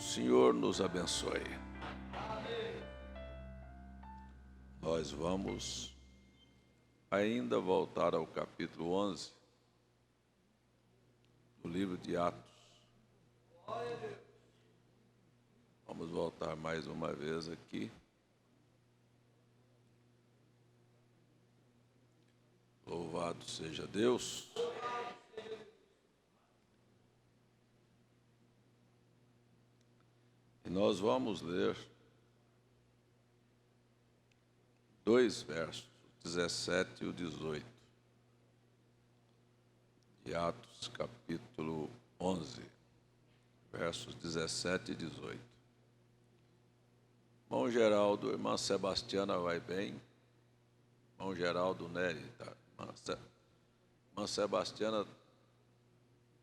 Senhor nos abençoe. Nós vamos ainda voltar ao capítulo 11 do livro de Atos. Vamos voltar mais uma vez aqui. Louvado seja Deus. E nós vamos ler dois versos, o 17 e o 18, de Atos, capítulo 11, versos 17 e 18. Irmão Geraldo, irmã Sebastiana vai bem? Irmão Geraldo Nery, tá? Irmã Sebastiana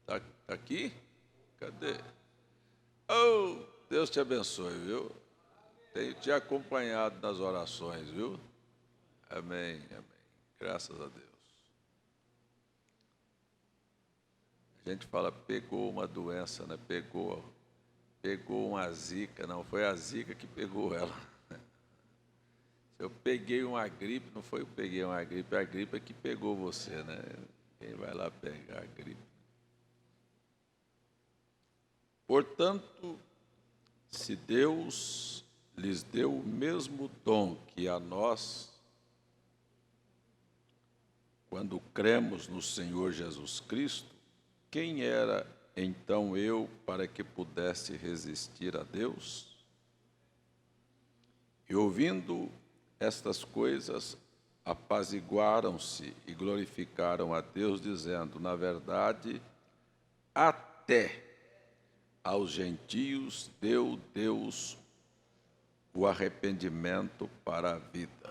tá aqui? Cadê? Oh, Deus te abençoe, viu? Tenho te acompanhado nas orações, viu? Amém, amém. Graças a Deus. A gente fala, pegou uma doença, né? Pegou uma zika. Não, foi a zika que pegou ela. Se eu peguei uma gripe, não foi eu peguei uma gripe, a gripe é que pegou você, né? Quem vai lá pegar a gripe? Portanto, se Deus lhes deu o mesmo dom que a nós, quando cremos no Senhor Jesus Cristo, quem era então eu para que pudesse resistir a Deus? E ouvindo estas coisas, apaziguaram-se e glorificaram a Deus, dizendo, na verdade, até aos gentios deu Deus o arrependimento para a vida.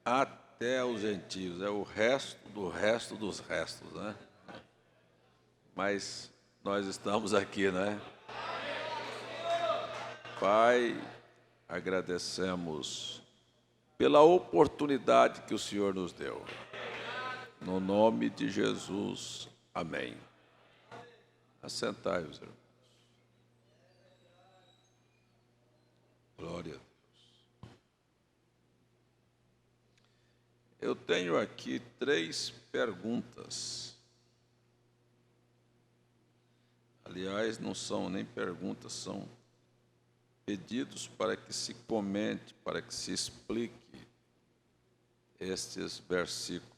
Até aos gentios, é o resto do resto dos restos, né? Mas nós estamos aqui, né? Pai, agradecemos pela oportunidade que o Senhor nos deu. No nome de Jesus, amém. Assentai-vos, irmãos. Glória a Deus. Eu tenho aqui 3 perguntas. Aliás, não são nem perguntas, são pedidos para que se comente, para que se explique estes versículos.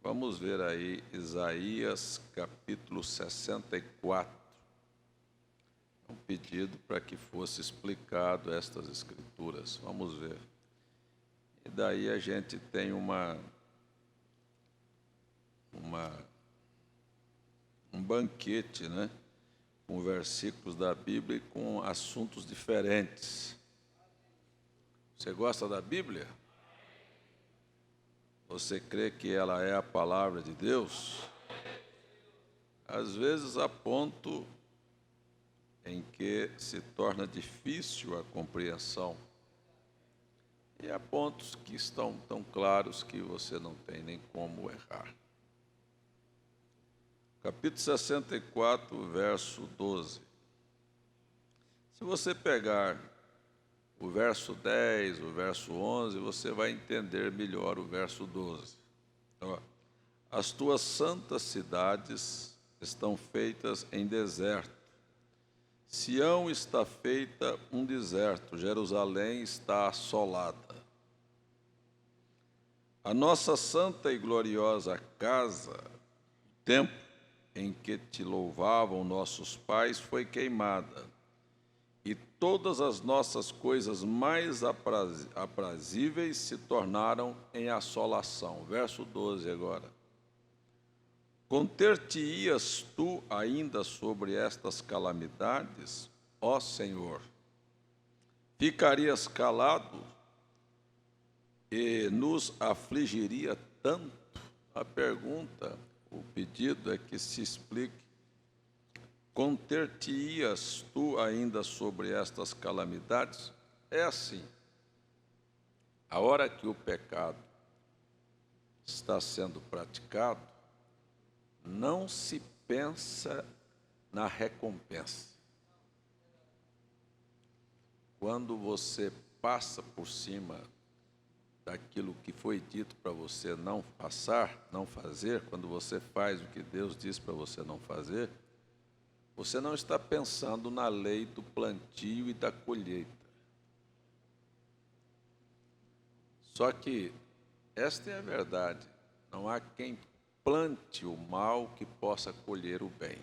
Vamos ver aí Isaías capítulo 64. Um pedido para que fosse explicado estas escrituras. Vamos ver. E daí a gente tem um banquete, né? Com versículos da Bíblia e com assuntos diferentes. Você gosta da Bíblia? Você crê que ela é a palavra de Deus? Às vezes há ponto em que se torna difícil a compreensão. E há pontos que estão tão claros que você não tem nem como errar. Capítulo 64, verso 12. Se você pegar o verso 10, o verso 11, você vai entender melhor o verso 12. Então, as tuas santas cidades estão feitas em deserto. Sião está feita um deserto, Jerusalém está assolada. A nossa santa e gloriosa casa, o templo em que te louvavam nossos pais, foi queimada, e todas as nossas coisas mais aprazíveis se tornaram em assolação. Verso 12 agora. Conter-te-ias tu ainda sobre estas calamidades, ó Senhor? Ficarias calado e nos afligiria tanto? A pergunta, o pedido é que se explique. Conter-te-ias tu ainda sobre estas calamidades? É assim. A hora que o pecado está sendo praticado, não se pensa na recompensa. Quando você passa por cima daquilo que foi dito para você não passar, não fazer, quando você faz o que Deus diz para você não fazer, você não está pensando na lei do plantio e da colheita. Só que esta é a verdade. Não há quem plante o mal que possa colher o bem.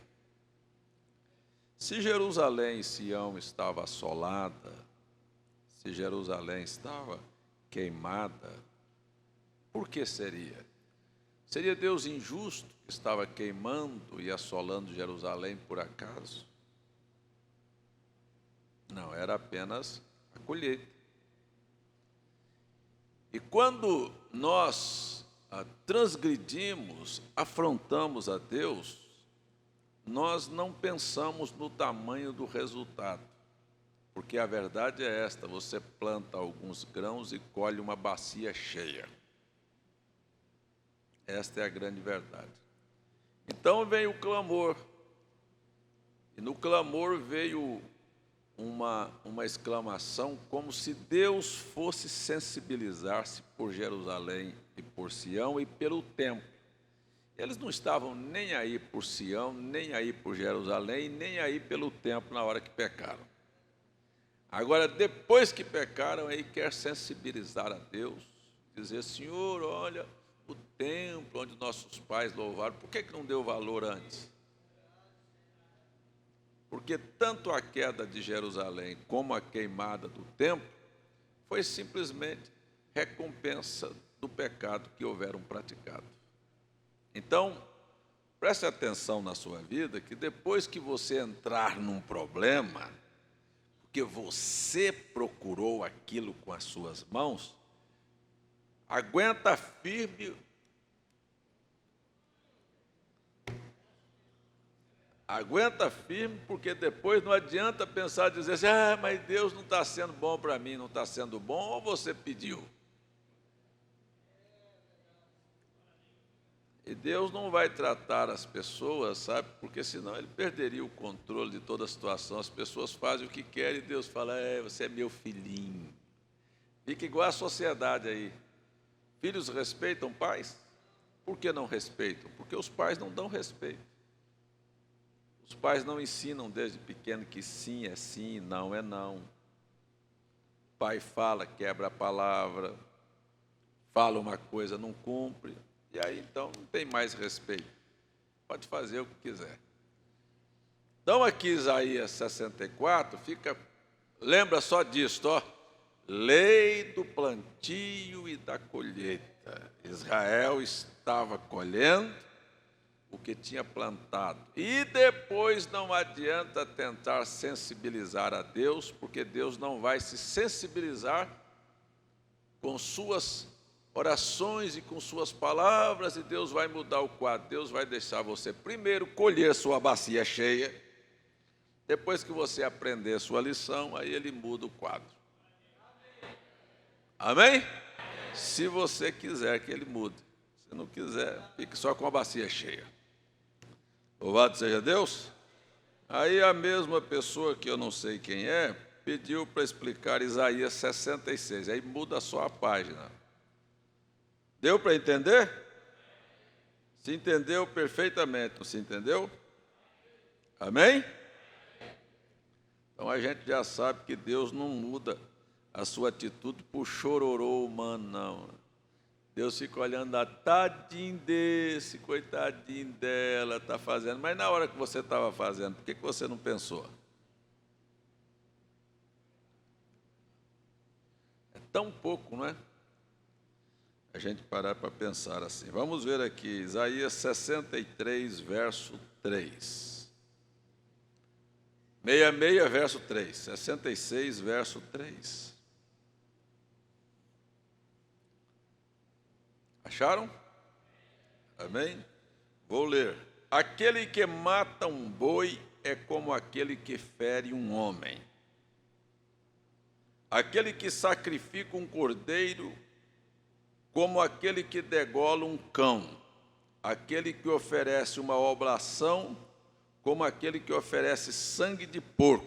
Se Jerusalém, Sião, estava assolada, se Jerusalém estava queimada, por que seria? Seria Deus injusto que estava queimando e assolando Jerusalém por acaso? Não, era apenas a colheita. E quando nós transgredimos, afrontamos a Deus, nós não pensamos no tamanho do resultado. Porque a verdade é esta: você planta alguns grãos e colhe uma bacia cheia. Esta é a grande verdade. Então veio o clamor. E no clamor veio uma exclamação, como se Deus fosse sensibilizar-se por Jerusalém e por Sião e pelo templo. Eles não estavam nem aí por Sião, nem aí por Jerusalém, nem aí pelo templo na hora que pecaram. Agora, depois que pecaram, aí quer sensibilizar a Deus, dizer: Senhor, olha o templo onde nossos pais louvaram, por que não deu valor antes? Porque tanto a queda de Jerusalém como a queimada do templo foi simplesmente recompensa do pecado que houveram praticado. Então, preste atenção na sua vida, que depois que você entrar num problema, porque você procurou aquilo com as suas mãos, aguenta firme. Aguenta firme, porque depois não adianta pensar, dizer assim: mas Deus não está sendo bom para mim, não está sendo bom, ou você pediu? E Deus não vai tratar as pessoas, sabe, porque senão ele perderia o controle de toda a situação. As pessoas fazem o que querem e Deus fala: você é meu filhinho. Fica igual a sociedade aí. Filhos respeitam pais? Por que não respeitam? Porque os pais não dão respeito. Os pais não ensinam desde pequeno que sim é sim, não é não. O pai fala, quebra a palavra, fala uma coisa, não cumpre, e aí então não tem mais respeito. Pode fazer o que quiser. Então aqui Isaías 64, lembra só disso, ó. Lei do plantio e da colheita. Israel estava colhendo o que tinha plantado. E depois não adianta tentar sensibilizar a Deus, porque Deus não vai se sensibilizar com suas orações e com suas palavras, e Deus vai mudar o quadro. Deus vai deixar você primeiro colher sua bacia cheia, depois que você aprender sua lição, aí ele muda o quadro. Amém? Se você quiser que ele mude. Se não quiser, fique só com a bacia cheia. Louvado seja Deus. Aí a mesma pessoa, que eu não sei quem é, pediu para explicar Isaías 66. Aí muda só a página. Deu para entender? Se entendeu perfeitamente, não se entendeu? Amém? Então a gente já sabe que Deus não muda a sua atitude por chororô humano, não. Deus fica olhando lá: tadinho desse, coitadinho dela, está fazendo. Mas na hora que você estava fazendo, por que você não pensou? É tão pouco, não é? A gente parar para pensar assim. Vamos ver aqui, Isaías 63, verso 3. 66, verso 3. 66, verso 3. Acharam? Amém? Vou ler. Aquele que mata um boi é como aquele que fere um homem. Aquele que sacrifica um cordeiro, como aquele que degola um cão. Aquele que oferece uma oblação, como aquele que oferece sangue de porco,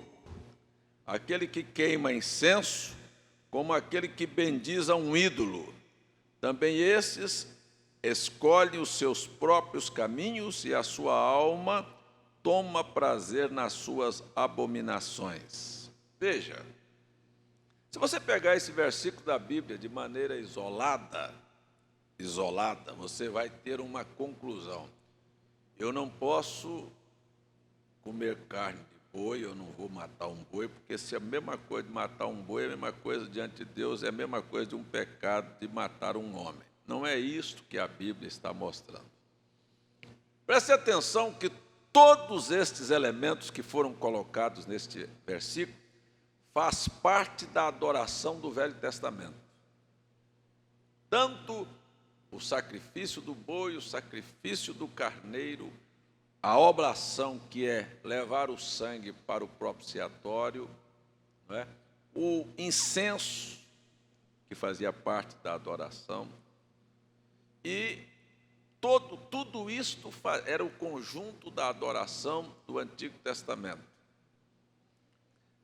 aquele que queima incenso, como aquele que bendiz a um ídolo. Também esses escolhem os seus próprios caminhos e a sua alma toma prazer nas suas abominações. Veja, se você pegar esse versículo da Bíblia de maneira isolada, você vai ter uma conclusão. Eu não posso comer carne de boi, eu não vou matar um boi, porque se é a mesma coisa de matar um boi, é a mesma coisa diante de Deus, é a mesma coisa de um pecado de matar um homem. Não é isto que a Bíblia está mostrando. Preste atenção que todos estes elementos que foram colocados neste versículo faz parte da adoração do Velho Testamento. Tanto o sacrifício do boi, o sacrifício do carneiro, a oblação, que é levar o sangue para o propiciatório, não é? O incenso, que fazia parte da adoração, e tudo isto era o conjunto da adoração do Antigo Testamento.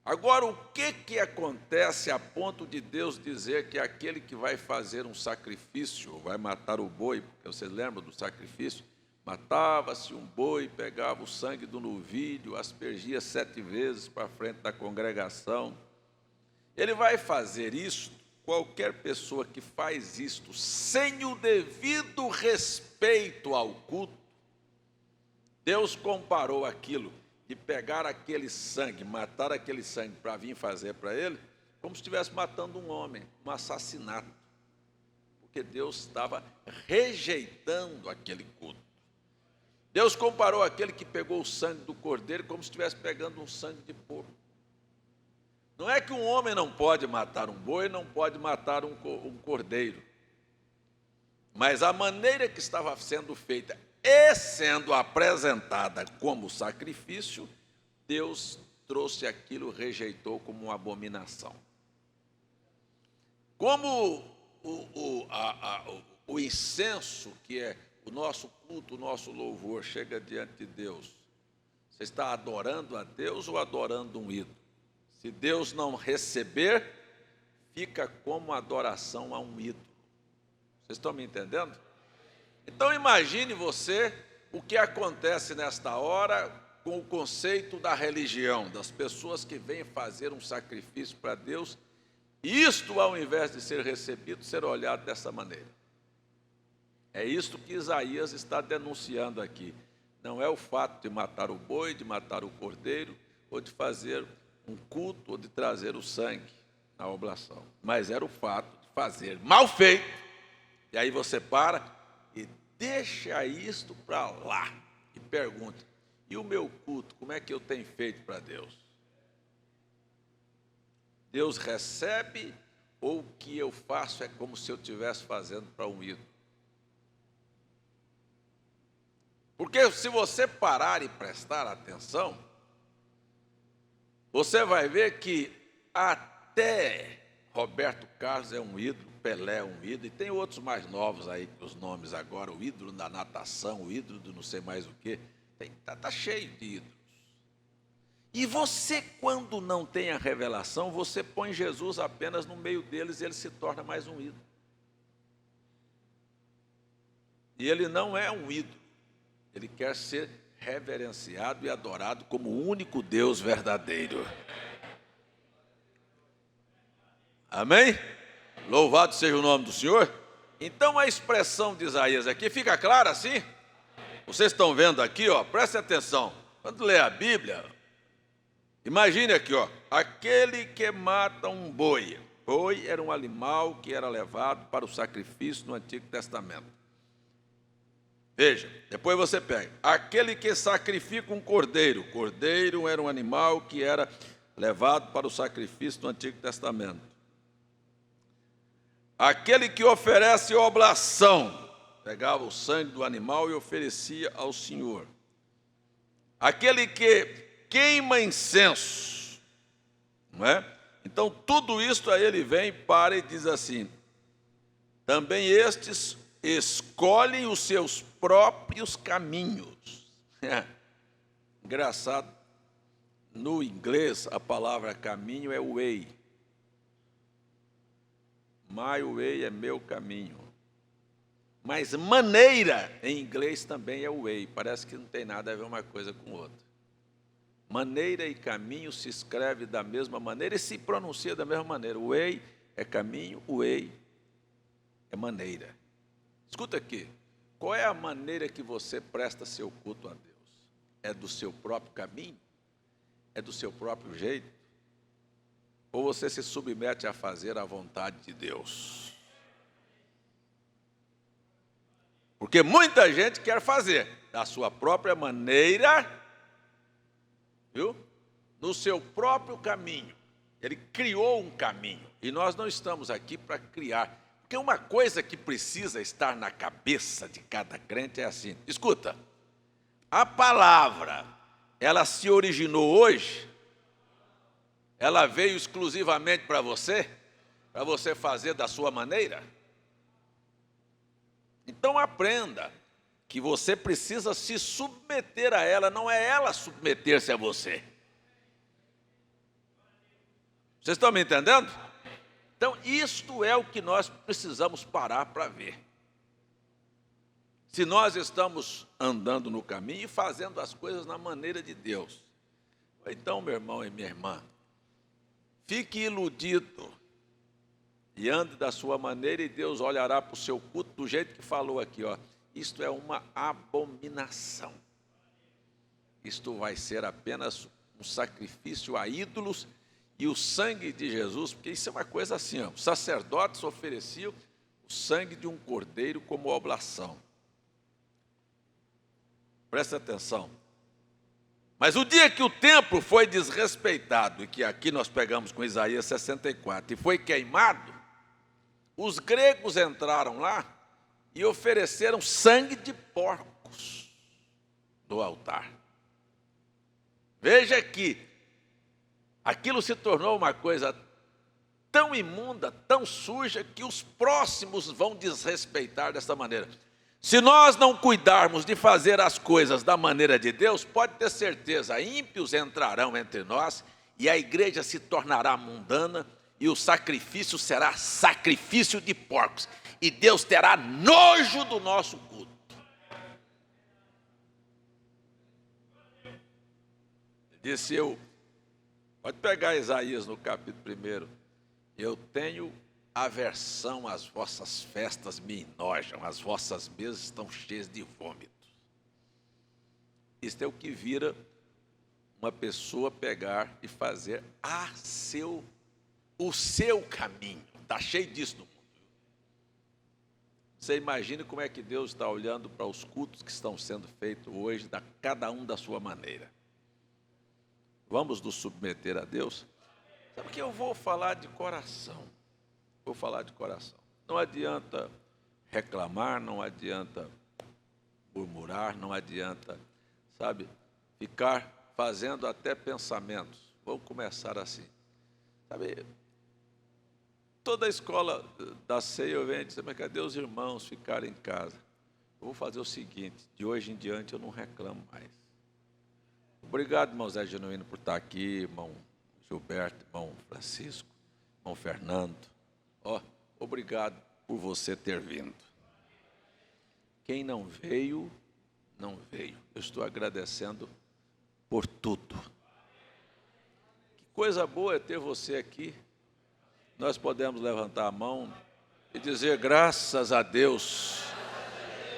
Agora, o que acontece a ponto de Deus dizer que aquele que vai fazer um sacrifício, vai matar o boi, porque vocês lembram do sacrifício? Matava-se um boi, pegava o sangue do novilho, aspergia 7 vezes para frente da congregação. Ele vai fazer isso, qualquer pessoa que faz isto sem o devido respeito ao culto, Deus comparou aquilo de pegar aquele sangue, matar aquele sangue para vir fazer para ele, como se estivesse matando um homem, um assassinato, porque Deus estava rejeitando aquele culto. Deus comparou aquele que pegou o sangue do cordeiro como se estivesse pegando um sangue de porco. Não é que um homem não pode matar um boi, não pode matar um cordeiro, mas a maneira que estava sendo feita e sendo apresentada como sacrifício, Deus trouxe aquilo, rejeitou como uma abominação. Como o incenso, que é o nosso culto, o nosso louvor, chega diante de Deus, você está adorando a Deus ou adorando um ídolo? Se Deus não receber, fica como adoração a um ídolo. Vocês estão me entendendo? Então imagine você o que acontece nesta hora com o conceito da religião, das pessoas que vêm fazer um sacrifício para Deus, e isto, ao invés de ser recebido, ser olhado dessa maneira. É isto que Isaías está denunciando aqui. Não é o fato de matar o boi, de matar o cordeiro, ou de fazer um culto, ou de trazer o sangue na oblação, mas era o fato de fazer mal feito. E aí você para e deixa isto para lá e pergunta: e o meu culto, como é que eu tenho feito para Deus? Deus recebe, ou o que eu faço é como se eu estivesse fazendo para um ídolo? Porque se você parar e prestar atenção, você vai ver que até Roberto Carlos é um ídolo, Pelé é um ídolo, e tem outros mais novos aí, que os nomes agora, o ídolo da natação, o ídolo do não sei mais o quê, está cheio de ídolos. E você, quando não tem a revelação, você põe Jesus apenas no meio deles e ele se torna mais um ídolo. E ele não é um ídolo, ele quer ser reverenciado e adorado como o único Deus verdadeiro. Amém? Louvado seja o nome do Senhor. Então a expressão de Isaías aqui fica clara assim? Vocês estão vendo aqui, ó, preste atenção. Quando lê a Bíblia, imagine aqui, ó, aquele que mata um boi. Boi era um animal que era levado para o sacrifício no Antigo Testamento. Veja, depois você pega, aquele que sacrifica um cordeiro. Cordeiro era um animal que era levado para o sacrifício no Antigo Testamento. Aquele que oferece oblação, pegava o sangue do animal e oferecia ao Senhor. Aquele que queima incenso, não é? Então tudo isso aí ele vem para e diz assim: também estes escolhem os seus próprios caminhos. Engraçado, no inglês a palavra caminho é way. My way é meu caminho. Mas maneira em inglês também é way. Parece que não tem nada a ver uma coisa com outra. Maneira e caminho se escreve da mesma maneira e se pronuncia da mesma maneira. Way é caminho, way é maneira. Escuta aqui, qual é a maneira que você presta seu culto a Deus? É do seu próprio caminho? É do seu próprio jeito? Ou você se submete a fazer a vontade de Deus? Porque muita gente quer fazer da sua própria maneira, viu? No seu próprio caminho. Ele criou um caminho. E nós não estamos aqui para criar. Porque uma coisa que precisa estar na cabeça de cada crente é assim. Escuta, a palavra, ela se originou hoje? Ela veio exclusivamente para você fazer da sua maneira? Então aprenda que você precisa se submeter a ela, não é ela submeter-se a você. Vocês estão me entendendo? Então, isto é o que nós precisamos parar para ver. Se nós estamos andando no caminho e fazendo as coisas na maneira de Deus. Então, meu irmão e minha irmã, fique iludido e ande da sua maneira e Deus olhará para o seu culto do jeito que falou aqui, ó. Isto é uma abominação. Isto vai ser apenas um sacrifício a ídolos e o sangue de Jesus, porque isso é uma coisa assim, ó, os sacerdotes ofereciam o sangue de um cordeiro como oblação. Presta atenção. Mas o dia que o templo foi desrespeitado, e que aqui nós pegamos com Isaías 64, e foi queimado, os gregos entraram lá e ofereceram sangue de porcos no altar. Veja que aquilo se tornou uma coisa tão imunda, tão suja, que os próximos vão desrespeitar dessa maneira. Se nós não cuidarmos de fazer as coisas da maneira de Deus, pode ter certeza, ímpios entrarão entre nós e a igreja se tornará mundana e o sacrifício será sacrifício de porcos. E Deus terá nojo do nosso culto. Disse eu, pode pegar Isaías no capítulo 1, eu tenho aversão às vossas festas, me enojam, as vossas mesas estão cheias de vômito. Isto é o que vira uma pessoa pegar e fazer o seu caminho. Está cheio disso no mundo. Você imagine como é que Deus está olhando para os cultos que estão sendo feitos hoje, cada um da sua maneira. Vamos nos submeter a Deus? Sabe que eu vou falar de coração. Vou falar de coração. Não adianta reclamar, não adianta murmurar, não adianta, sabe, ficar fazendo até pensamentos. Vamos começar assim. Sabe, toda a escola da ceia eu venho dizer, mas cadê os irmãos ficarem em casa? Eu vou fazer o seguinte, de hoje em diante eu não reclamo mais. Obrigado, irmão Zé Genuíno, por estar aqui, irmão Gilberto, irmão Francisco, irmão Fernando. Obrigado por você ter vindo. Quem não veio, não veio. Eu estou agradecendo por tudo. Que coisa boa é ter você aqui. Nós podemos levantar a mão e dizer graças a Deus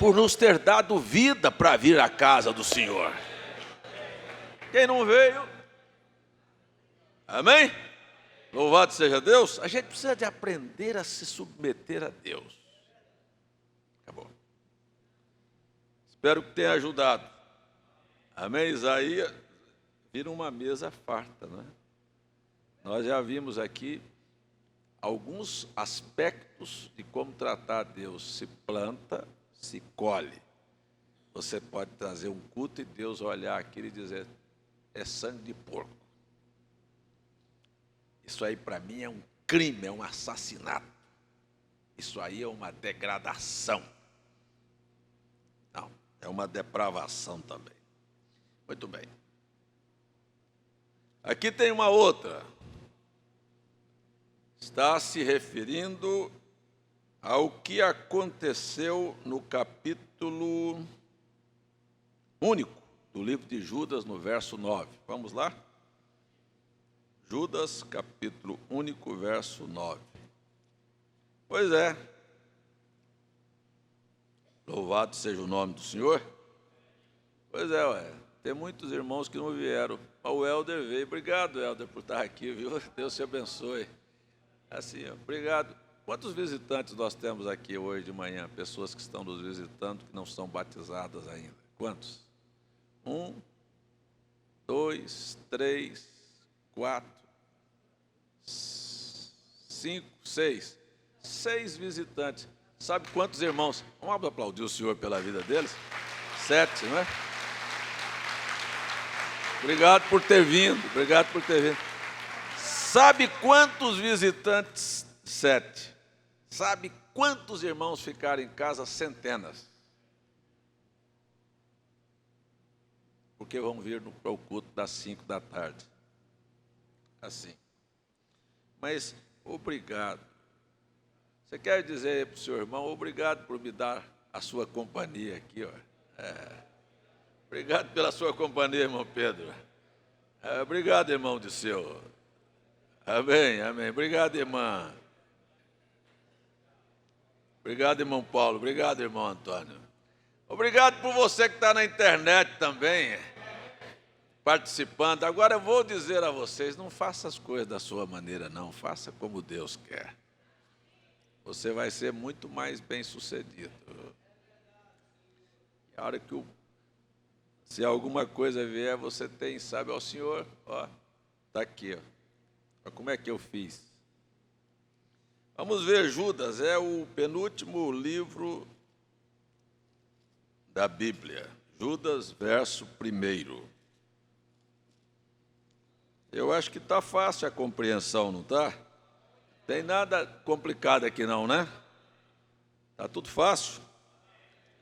por nos ter dado vida para vir à casa do Senhor. Quem não veio, amém? Louvado seja Deus. A gente precisa de aprender a se submeter a Deus. Acabou. Espero que tenha ajudado. Amém? Isaías vira uma mesa farta, não é? Nós já vimos aqui alguns aspectos de como tratar Deus. Se planta, se colhe. Você pode trazer um culto e Deus olhar aquilo e dizer, é sangue de porco. Isso aí para mim é um crime, é um assassinato. Isso aí é uma degradação. Não, é uma depravação também. Muito bem. Aqui tem uma outra. Está se referindo ao que aconteceu no capítulo único do livro de Judas, no verso 9. Vamos lá? Judas, capítulo único, verso 9. Pois é. Louvado seja o nome do Senhor. Pois é, tem muitos irmãos que não vieram. O Helder veio. Obrigado, Helder, por estar aqui, viu? Deus te abençoe. Assim, obrigado. Quantos visitantes nós temos aqui hoje de manhã? Pessoas que estão nos visitando, que não são batizadas ainda. Quantos? 1, 2, 3, 4, 5, 6. 6 visitantes. Sabe quantos irmãos? Vamos aplaudir o Senhor pela vida deles? 7, não é? Obrigado por ter vindo, obrigado por ter vindo. Sabe quantos visitantes? 7. Sabe quantos irmãos ficaram em casa? Centenas. Porque vão vir para o culto das 5 da tarde. Assim. Mas, obrigado. Você quer dizer para o seu irmão, obrigado por me dar a sua companhia aqui, ó. Obrigado pela sua companhia, irmão Pedro. Obrigado, irmão Disseu. Amém, amém. Obrigado, irmã. Obrigado, irmão Paulo. Obrigado, irmão Antônio. Obrigado por você que está na internet também, participando. Agora eu vou dizer a vocês, não faça as coisas da sua maneira, não. Faça como Deus quer. Você vai ser muito mais bem-sucedido. A hora que se alguma coisa vier, você tem, sabe, ó Senhor, ó, está aqui, ó. Como é que eu fiz? Vamos ver, Judas é o penúltimo livro da Bíblia. Judas, verso 1. Eu acho que está fácil a compreensão, não está? Tem nada complicado aqui não, né? Está tudo fácil?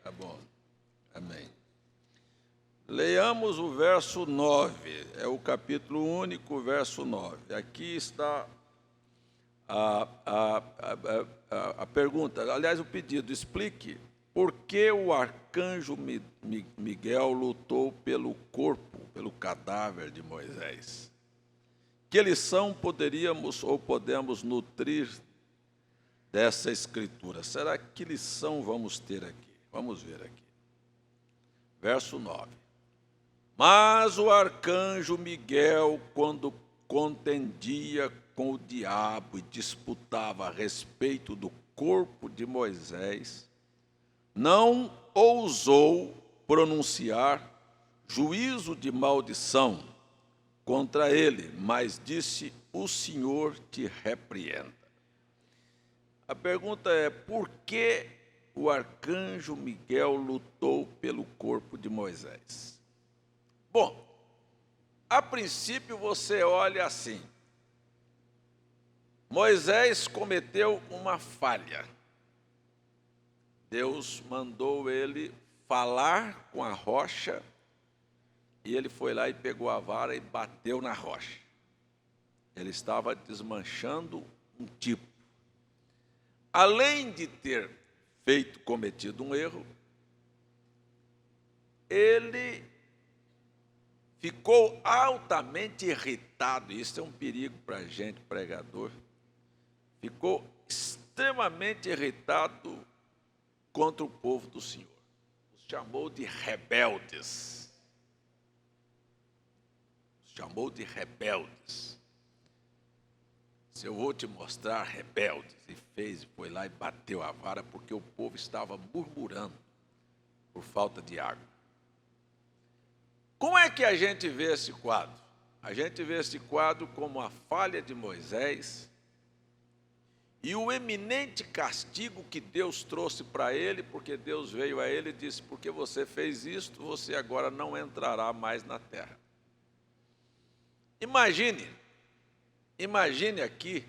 Tá bom. Amém. Leiamos o verso 9, é o capítulo único, verso 9. Aqui está a pergunta, aliás, o pedido. Explique por que o arcanjo Miguel lutou pelo corpo, pelo cadáver de Moisés. Que lição poderíamos ou podemos nutrir dessa escritura? Será que lição vamos ter aqui? Vamos ver aqui. Verso 9. Mas o arcanjo Miguel, quando contendia com o diabo e disputava a respeito do corpo de Moisés, não ousou pronunciar juízo de maldição contra ele, mas disse: o Senhor te repreenda. A pergunta é: por que o arcanjo Miguel lutou pelo corpo de Moisés? Bom, a princípio você olha assim: Moisés cometeu uma falha. Deus mandou ele falar com a rocha, e ele foi lá e pegou a vara e bateu na rocha. Ele estava desmanchando um tipo. Além de ter cometido um erro, ele ficou altamente irritado. Isso é um perigo para a gente, pregador. Ficou extremamente irritado contra o povo do Senhor. Os chamou de rebeldes. Chamou de rebeldes. Se eu vou te mostrar rebeldes, e foi lá e bateu a vara, porque o povo estava murmurando por falta de água. Como é que a gente vê esse quadro? A gente vê esse quadro como a falha de Moisés e o eminente castigo que Deus trouxe para ele, porque Deus veio a ele e disse: porque você fez isto, você agora não entrará mais na terra. Imagine aqui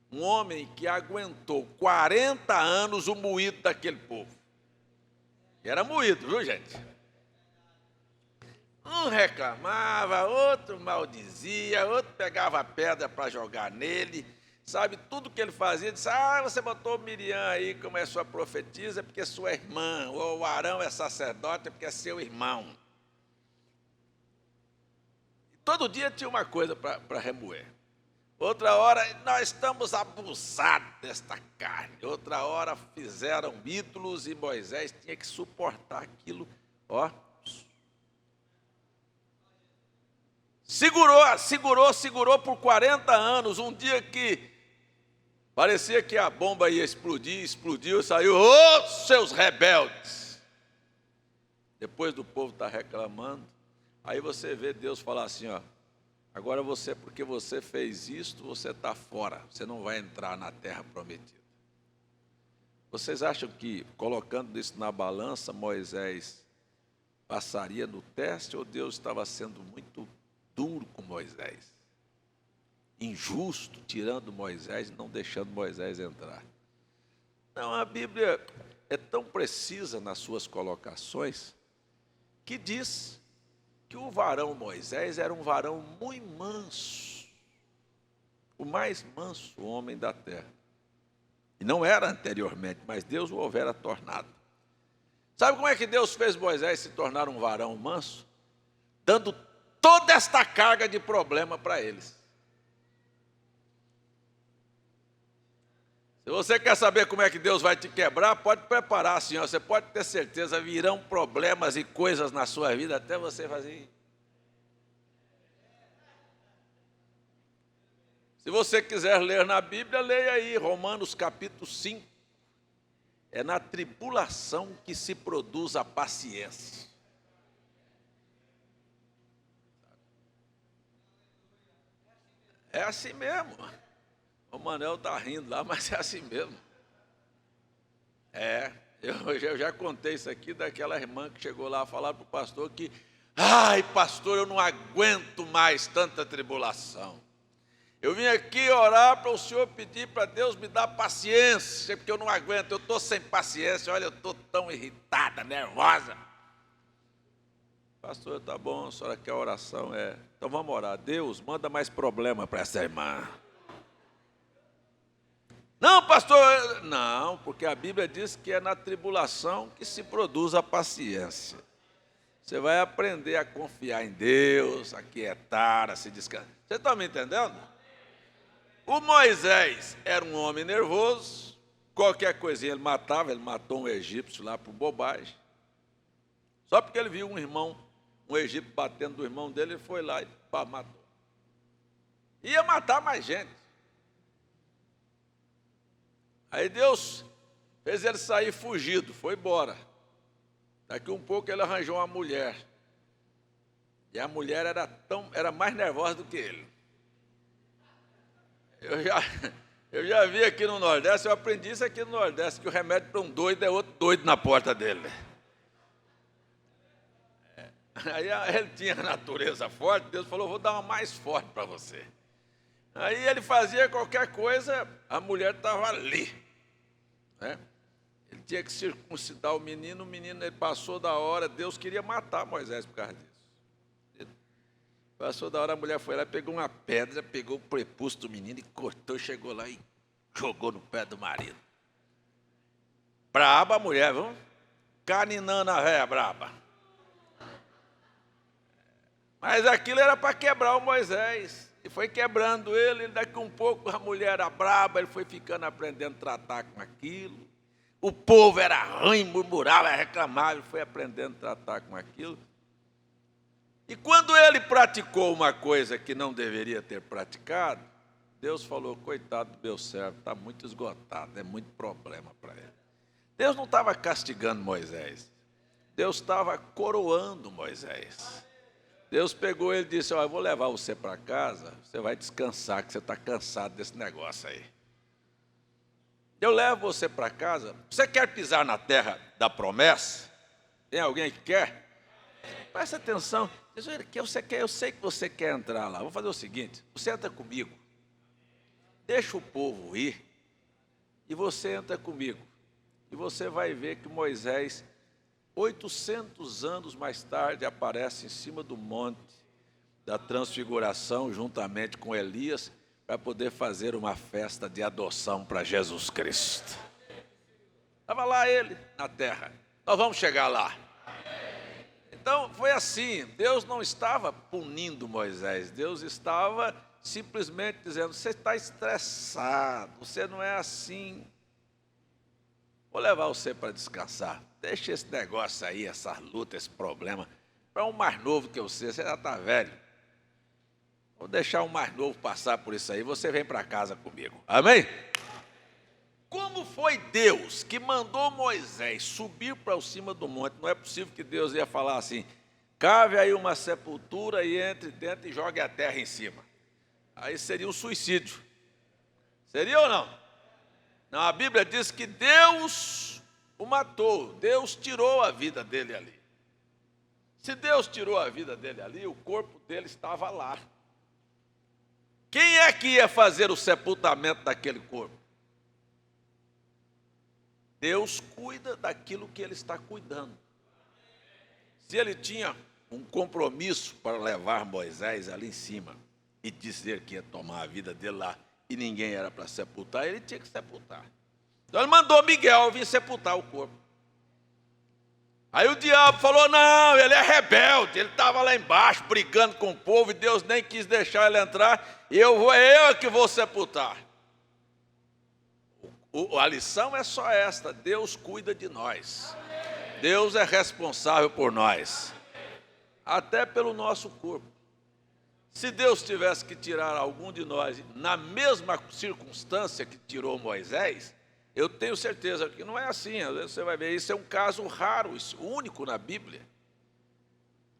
um homem que aguentou 40 anos o moído daquele povo. E era moído, viu, gente? Um reclamava, outro maldizia, outro pegava pedra para jogar nele. Sabe, tudo que ele fazia, disse, você botou Miriam aí como é sua profetisa, porque é sua irmã, ou o Arão é sacerdote, porque é seu irmão. E todo dia tinha uma coisa para remoer. Outra hora, nós estamos abusados desta carne. Outra hora, fizeram ídolos e Moisés tinha que suportar aquilo. Ó. Segurou por 40 anos. Um dia que parecia que a bomba ia explodir, explodiu, saiu, seus rebeldes. Depois do povo estar reclamando, aí você vê Deus falar assim, agora porque você fez isto, você está fora, você não vai entrar na terra prometida. Vocês acham que, colocando isso na balança, Moisés passaria no teste, ou Deus estava sendo muito duro com Moisés? Injusto, tirando Moisés e não deixando Moisés entrar. Não, a Bíblia é tão precisa nas suas colocações que diz que o varão Moisés era um varão muito manso, o mais manso homem da terra. E não era anteriormente, mas Deus o houvera tornado. Sabe como é que Deus fez Moisés se tornar um varão manso? Dando toda esta carga de problema para eles. Se você quer saber como é que Deus vai te quebrar, pode preparar, Senhor. Você pode ter certeza, virão problemas e coisas na sua vida até você fazer. Se você quiser ler na Bíblia, leia aí, Romanos capítulo 5. É na tribulação que se produz a paciência. É assim mesmo. O Manel está rindo lá, mas é assim mesmo. Eu já contei isso aqui daquela irmã que chegou lá a falar para o pastor que, pastor, eu não aguento mais tanta tribulação. Eu vim aqui orar para o senhor pedir para Deus me dar paciência, porque eu não aguento, eu estou sem paciência, olha, eu estou tão irritada, nervosa. Pastor, tá bom, a senhora quer oração? Então vamos orar. Deus, manda mais problema para essa irmã. Não, pastor, não, porque a Bíblia diz que é na tribulação que se produz a paciência. Você vai aprender a confiar em Deus, a quietar, a se descansar. Você está me entendendo? O Moisés era um homem nervoso, qualquer coisinha ele matava, ele matou um egípcio lá por bobagem. Só porque ele viu um egípcio batendo do irmão dele, ele foi lá e matou. Ia matar mais gente. Aí Deus fez ele sair fugido, foi embora. Daqui um pouco ele arranjou uma mulher. E a mulher era mais nervosa do que ele. Eu já vi aqui no Nordeste, eu aprendi isso aqui no Nordeste, que o remédio para um doido é outro doido na porta dele. Aí ele tinha a natureza forte, Deus falou, vou dar uma mais forte para você. Aí ele fazia qualquer coisa, a mulher estava ali. Ele tinha que circuncidar o menino ele passou da hora, Deus queria matar Moisés por causa disso. Passou da hora, a mulher foi lá, pegou uma pedra, pegou o prepúcio do menino e cortou, chegou lá e jogou no pé do marido. Braba a mulher, viu? Caninando a véia braba. Mas aquilo era para quebrar o Moisés. E foi quebrando ele, daqui um pouco a mulher era braba, ele foi ficando aprendendo a tratar com aquilo. O povo era ruim, murmurava, reclamava, ele foi aprendendo a tratar com aquilo. E quando ele praticou uma coisa que não deveria ter praticado, Deus falou, coitado do meu servo, está muito esgotado, é muito problema para ele. Deus não estava castigando Moisés, Deus estava coroando Moisés. Deus pegou ele e disse, eu vou levar você para casa, você vai descansar, que você está cansado desse negócio aí. Eu levo você para casa, você quer pisar na terra da promessa? Tem alguém que quer? Presta atenção, eu sei que você quer entrar lá, vou fazer o seguinte, você entra comigo, deixa o povo ir, e você entra comigo, e você vai ver que Moisés 800 anos mais tarde, aparece em cima do monte da transfiguração, juntamente com Elias, para poder fazer uma festa de adoção para Jesus Cristo. Estava lá ele, na terra. Nós vamos chegar lá. Então, foi assim. Deus não estava punindo Moisés. Deus estava simplesmente dizendo: você está estressado, você não é assim. Vou levar você para descansar. Deixa esse negócio aí, essa luta, esse problema, para um mais novo que você já está velho. Vou deixar um mais novo passar por isso aí, você vem para casa comigo. Amém? Como foi Deus que mandou Moisés subir para cima do monte? Não é possível que Deus ia falar assim: cave aí uma sepultura e entre dentro e jogue a terra em cima. Aí seria um suicídio. Seria ou não? Não, a Bíblia diz que Deus o matou, Deus tirou a vida dele ali. Se Deus tirou a vida dele ali, o corpo dele estava lá. Quem é que ia fazer o sepultamento daquele corpo? Deus cuida daquilo que ele está cuidando. Se ele tinha um compromisso para levar Moisés ali em cima e dizer que ia tomar a vida dele lá e ninguém era para sepultar, ele tinha que sepultar. Então ele mandou Miguel vir sepultar o corpo. Aí o diabo falou: não, ele é rebelde, ele estava lá embaixo brigando com o povo e Deus nem quis deixar ele entrar, e eu que vou sepultar. A lição é só esta: Deus cuida de nós. Deus é responsável por nós, até pelo nosso corpo. Se Deus tivesse que tirar algum de nós na mesma circunstância que tirou Moisés, eu tenho certeza que não é assim. Às vezes você vai ver, isso é um caso raro, isso, único na Bíblia.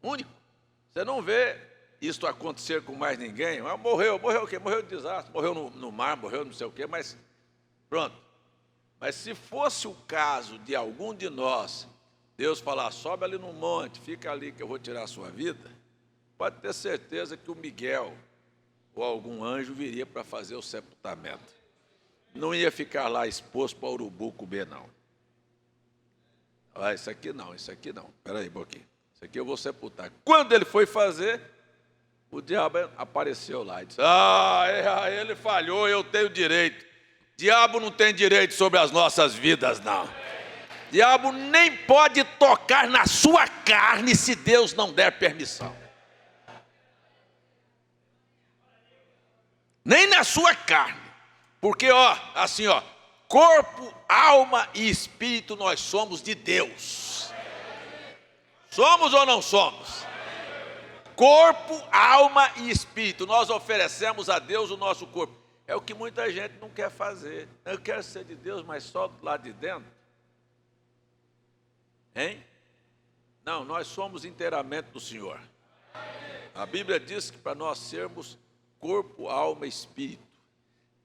Único. Você não vê isso acontecer com mais ninguém. Mas morreu o quê? Morreu de desastre, morreu no mar, morreu não sei o quê, mas pronto. Mas se fosse o caso de algum de nós, Deus falar: sobe ali no monte, fica ali que eu vou tirar a sua vida, pode ter certeza que o Miguel ou algum anjo viria para fazer o sepultamento. Não ia ficar lá exposto para o urubu comer, não. Ah, isso aqui não. Espera aí um pouquinho. Isso aqui eu vou sepultar. Quando ele foi fazer, o diabo apareceu lá e disse: ele falhou, eu tenho direito. Diabo não tem direito sobre as nossas vidas, não. Diabo nem pode tocar na sua carne se Deus não der permissão. Nem na sua carne. Porque, corpo, alma e espírito nós somos de Deus. Somos ou não somos? Corpo, alma e espírito. Nós oferecemos a Deus o nosso corpo. É o que muita gente não quer fazer. Eu quero ser de Deus, mas só do lado de dentro. Hein? Não, nós somos inteiramente do Senhor. A Bíblia diz que para nós sermos corpo, alma e espírito,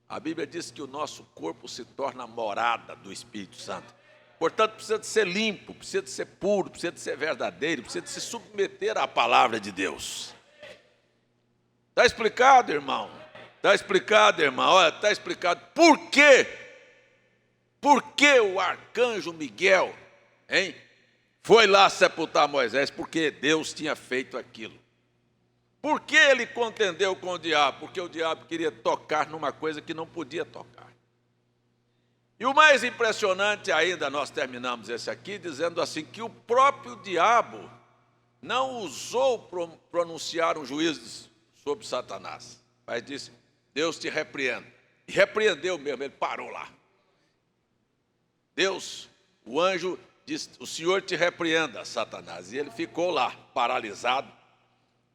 a Bíblia diz que o nosso corpo se torna morada do Espírito Santo. Portanto, precisa de ser limpo, precisa de ser puro, precisa de ser verdadeiro, precisa de se submeter à palavra de Deus. Está explicado, irmão? Está explicado, irmão? Olha, está explicado. Por quê? Por que o arcanjo Miguel, foi lá sepultar Moisés? Porque Deus tinha feito aquilo. Por que ele contendeu com o diabo? Porque o diabo queria tocar numa coisa que não podia tocar. E o mais impressionante ainda, nós terminamos esse aqui dizendo assim, que o próprio diabo não ousou pronunciar um juízo sobre Satanás, mas disse: Deus te repreenda. E repreendeu mesmo, ele parou lá. Deus, o anjo disse: o Senhor te repreenda, Satanás. E ele ficou lá, paralisado.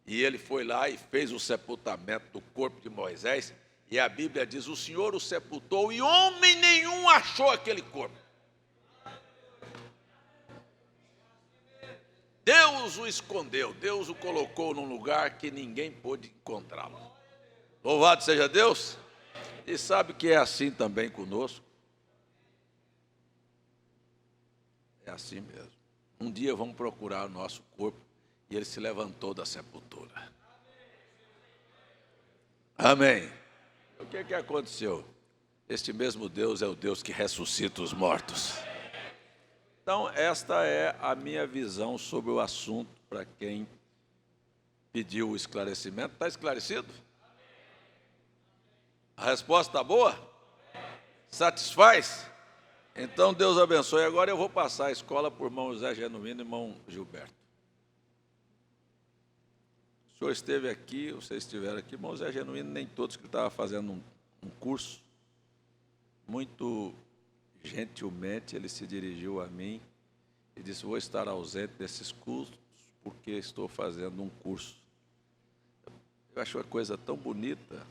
E ele foi lá e fez o sepultamento do corpo de Moisés. E a Bíblia diz: o Senhor o sepultou e homem nenhum achou aquele corpo. Deus o escondeu, Deus o colocou num lugar que ninguém pôde encontrá-lo. Louvado seja Deus. E sabe que é assim também conosco? É assim mesmo. Um dia vamos procurar o nosso corpo e ele se levantou da sepultura. Amém. O que aconteceu? Este mesmo Deus é o Deus que ressuscita os mortos. Então, esta é a minha visão sobre o assunto, para quem pediu o esclarecimento. Está esclarecido? A resposta está boa? Satisfaz? Então, Deus abençoe. Agora eu vou passar a escola por irmão José Genuíno e irmão Gilberto. O senhor esteve aqui, vocês estiveram aqui, irmão José Genuíno, nem todos que estavam fazendo um curso, muito gentilmente ele se dirigiu a mim e disse: vou estar ausente desses cursos porque estou fazendo um curso. Eu acho uma coisa tão bonita,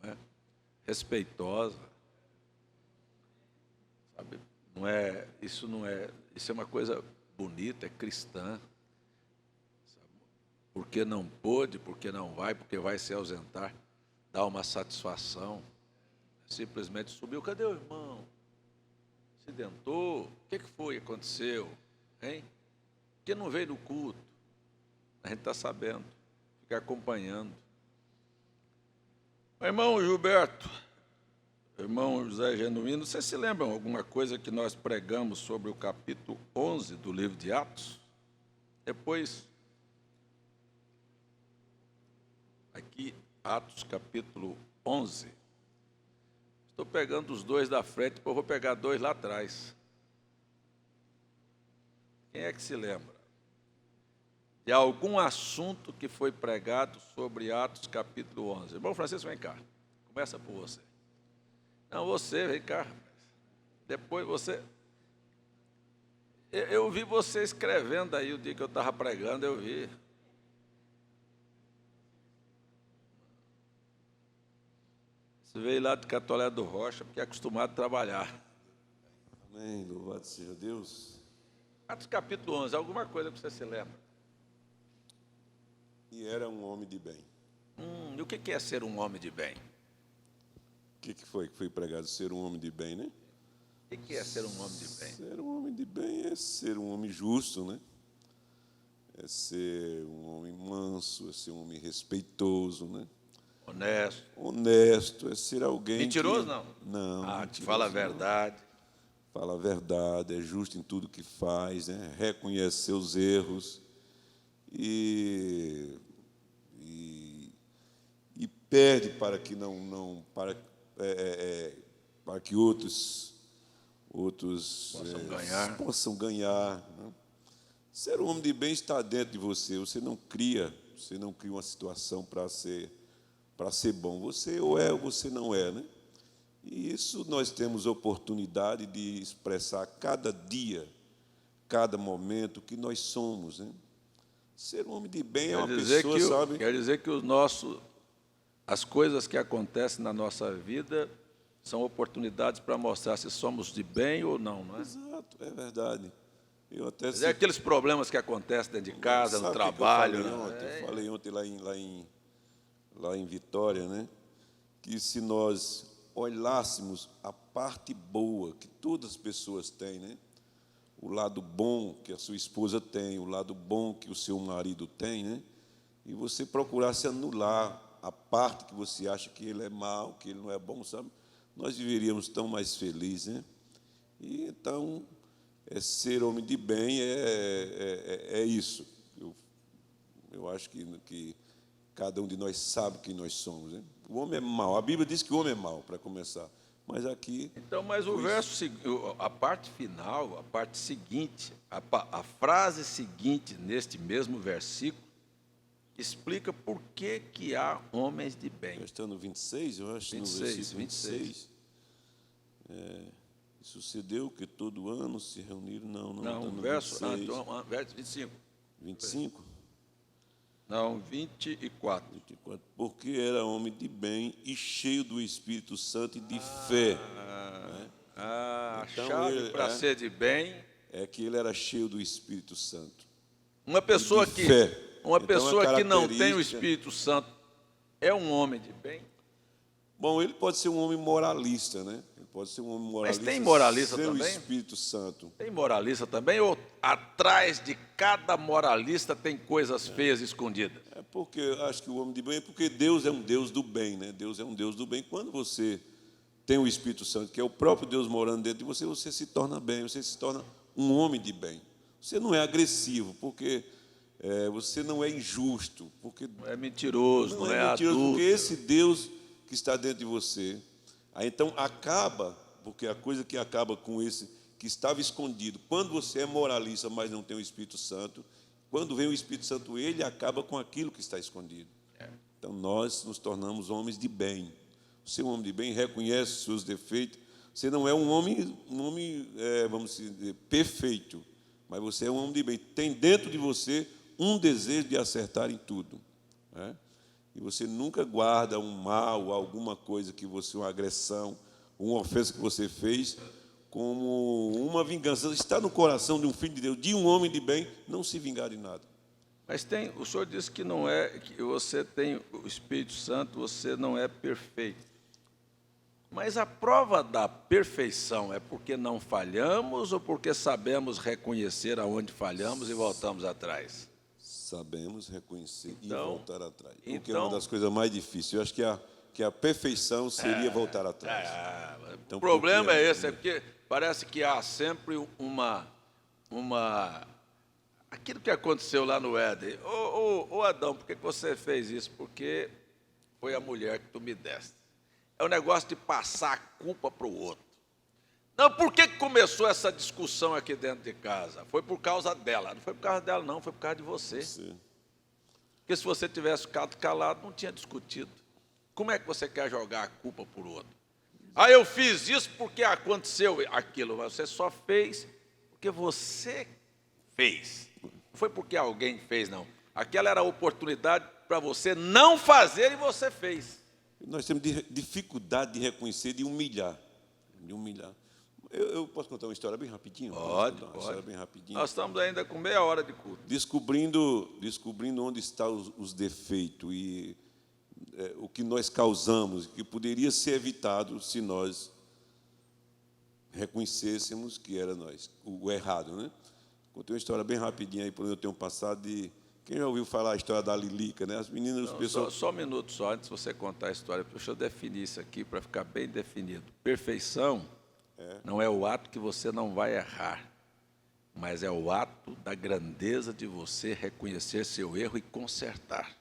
não é? Respeitosa, sabe? Isso é uma coisa bonita, é cristã. Porque não pôde, porque não vai, porque vai se ausentar, dá uma satisfação. Simplesmente subiu. Cadê o irmão? Acidentou? O que foi que aconteceu? Hein? Por que não veio no culto? A gente está sabendo, fica acompanhando. Irmão Gilberto, irmão José Genuíno, vocês se lembram alguma coisa que nós pregamos sobre o capítulo 11 do livro de Atos? Depois, aqui, Atos capítulo 11. Estou pegando os dois da frente, depois vou pegar dois lá atrás. Quem é que se lembra de algum assunto que foi pregado sobre Atos capítulo 11? Irmão Francisco, vem cá. Começa por você. Não, você, vem cá. Depois você... Eu vi você escrevendo aí o dia que eu estava pregando, eu vi. Você veio lá de Catolé do Rocha, porque é acostumado a trabalhar. Amém, louvado seja Deus. Atos capítulo 11, alguma coisa que você se lembra? E era um homem de bem. E o que é ser um homem de bem? O que foi que foi pregado? Ser um homem de bem, né? O que é ser um homem de bem? Ser um homem de bem é ser um homem justo, né? É ser um homem manso, é ser um homem respeitoso, né? Honesto. Honesto, é ser alguém Mentiroso, que... não? Não. Ah, mentiroso, fala a não. verdade. Fala a verdade, é justo em tudo que faz, né? Reconhece seus erros e pede para que para que outros possam ganhar, né? Ser um homem de bem está dentro de você. Você não cria uma situação para ser bom. Você ou é ou você não é, né? E isso nós temos oportunidade de expressar cada dia, cada momento que nós somos, né? Ser um homem de bem é uma pessoa, sabe? Quer dizer que as coisas que acontecem na nossa vida são oportunidades para mostrar se somos de bem ou não, não é? Exato, é verdade. Eu até Quer dizer, aqueles problemas que acontecem dentro de casa, no trabalho. Eu falei ontem lá em Vitória, né? Que se nós olhássemos a parte boa que todas as pessoas têm, né? O lado bom que a sua esposa tem, o lado bom que o seu marido tem, né? E você procurasse anular a parte que você acha que ele é mau, que ele não é bom, sabe? Nós viveríamos tão mais felizes, né? E então, ser homem de bem é isso. Eu acho que cada um de nós sabe quem nós somos, né? O homem é mau. A Bíblia diz que o homem é mau, para começar. Mas aqui... Então, mas o verso, a parte final, a parte seguinte, a frase seguinte neste mesmo versículo, explica por que há homens de bem. Está no 26, eu acho, 26, no versículo 26. Sucedeu que todo ano se reuniram... Não, o verso 25. 25? Não, 24. Porque era homem de bem e cheio do Espírito Santo e de fé. Então, a chave para ser de bem é que ele era cheio do Espírito Santo. Uma pessoa que não tem o Espírito Santo é um homem de bem? Bom, ele pode ser um homem moralista, né? Ele pode ser um homem moralista. Mas tem moralista sem também? o Espírito Santo. Tem moralista também? Ou atrás de cada moralista tem coisas feias escondidas? É porque eu acho que o homem de bem é porque Deus é um Deus do bem, né? Deus é um Deus do bem. Quando você tem o Espírito Santo, que é o próprio Deus morando dentro de você, você se torna bem, você se torna um homem de bem. Você não é agressivo, porque você não é injusto, porque Não é mentiroso, não é mentiroso, adulto. porque esse Deus que está dentro de você, aí então acaba, porque a coisa que acaba com esse que estava escondido, quando você é moralista, mas não tem o Espírito Santo, quando vem o Espírito Santo, ele acaba com aquilo que está escondido. Então nós nos tornamos homens de bem. Você é um homem de bem, reconhece os seus defeitos. Você não é um homem vamos dizer, perfeito, mas você é um homem de bem. Tem dentro de você um desejo de acertar em tudo, né? E você nunca guarda um mal, alguma coisa que você, uma agressão, uma ofensa que você fez, como uma vingança. Está no coração de um filho de Deus, de um homem de bem, não se vingar de nada. Mas o senhor disse que não é, que você tem o Espírito Santo, você não é perfeito. Mas a prova da perfeição é porque não falhamos ou porque sabemos reconhecer aonde falhamos e voltamos atrás? Sabemos reconhecer e Então, voltar atrás. Porque é uma das coisas mais difíceis. Eu acho que a perfeição seria voltar atrás. Então, o problema é esse, é porque parece que há sempre aquilo que aconteceu lá no Éden. Ô Adão, por que você fez isso? Porque foi a mulher que tu me deste. É um negócio de passar a culpa para o outro. Não, por que começou essa discussão aqui dentro de casa? Foi por causa dela. Não foi por causa dela, não, foi por causa de você. Sim. Porque se você tivesse ficado calado, não tinha discutido. Como é que você quer jogar a culpa por outro? Ah, eu fiz isso porque aconteceu aquilo. Mas você só fez porque você fez. Não foi porque alguém fez, não. Aquela era a oportunidade para você não fazer e você fez. Nós temos dificuldade de reconhecer, de humilhar. Eu posso contar uma história bem rapidinho? Pode. Uma história bem rapidinho. Nós estamos ainda com meia hora de culto. Descobrindo onde estão os defeitos e o que nós causamos, que poderia ser evitado se nós reconhecêssemos que era nós, o errado, né? Contei uma história bem rapidinha aí, por onde eu tenho passado de... Quem já ouviu falar a história da Lilica, né? As meninas, os pessoal... Só um minuto só, antes de você contar a história. Deixa eu definir isso aqui para ficar bem definido. Perfeição não é o ato que você não vai errar, mas é o ato da grandeza de você reconhecer seu erro e consertar.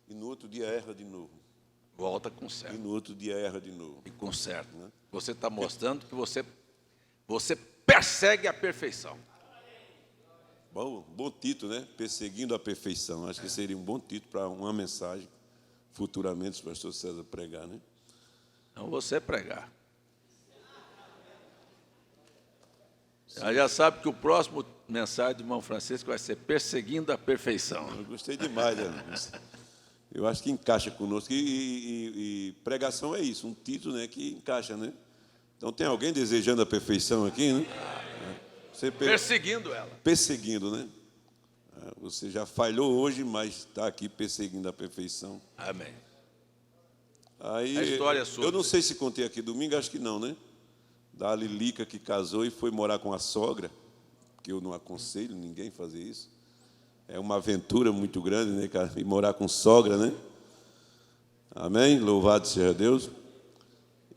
E no outro dia erra de novo. Volta com certo. E no outro dia erra de novo. E conserta. Você está mostrando que você persegue a perfeição. Bom título, né? Perseguindo a perfeição. Acho que seria um bom título para uma mensagem futuramente, se o pastor César pregar, né? Não você pregar. Já sabe que o próximo mensagem do irmão Francisco vai ser perseguindo a perfeição. Eu gostei demais, eu acho que encaixa conosco. E pregação é isso, um título, né, que encaixa, né? Então tem alguém desejando a perfeição aqui, né? Perseguindo ela. Perseguindo, né? Você já falhou hoje, mas está aqui perseguindo a perfeição. Amém. Aí, a história é sua. Eu não sei se contei aqui domingo, acho que não, né? Da Lilica que casou e foi morar com a sogra, que eu não aconselho ninguém a fazer isso. É uma aventura muito grande, né, cara? Ir morar com sogra, né? Amém? Louvado seja Deus.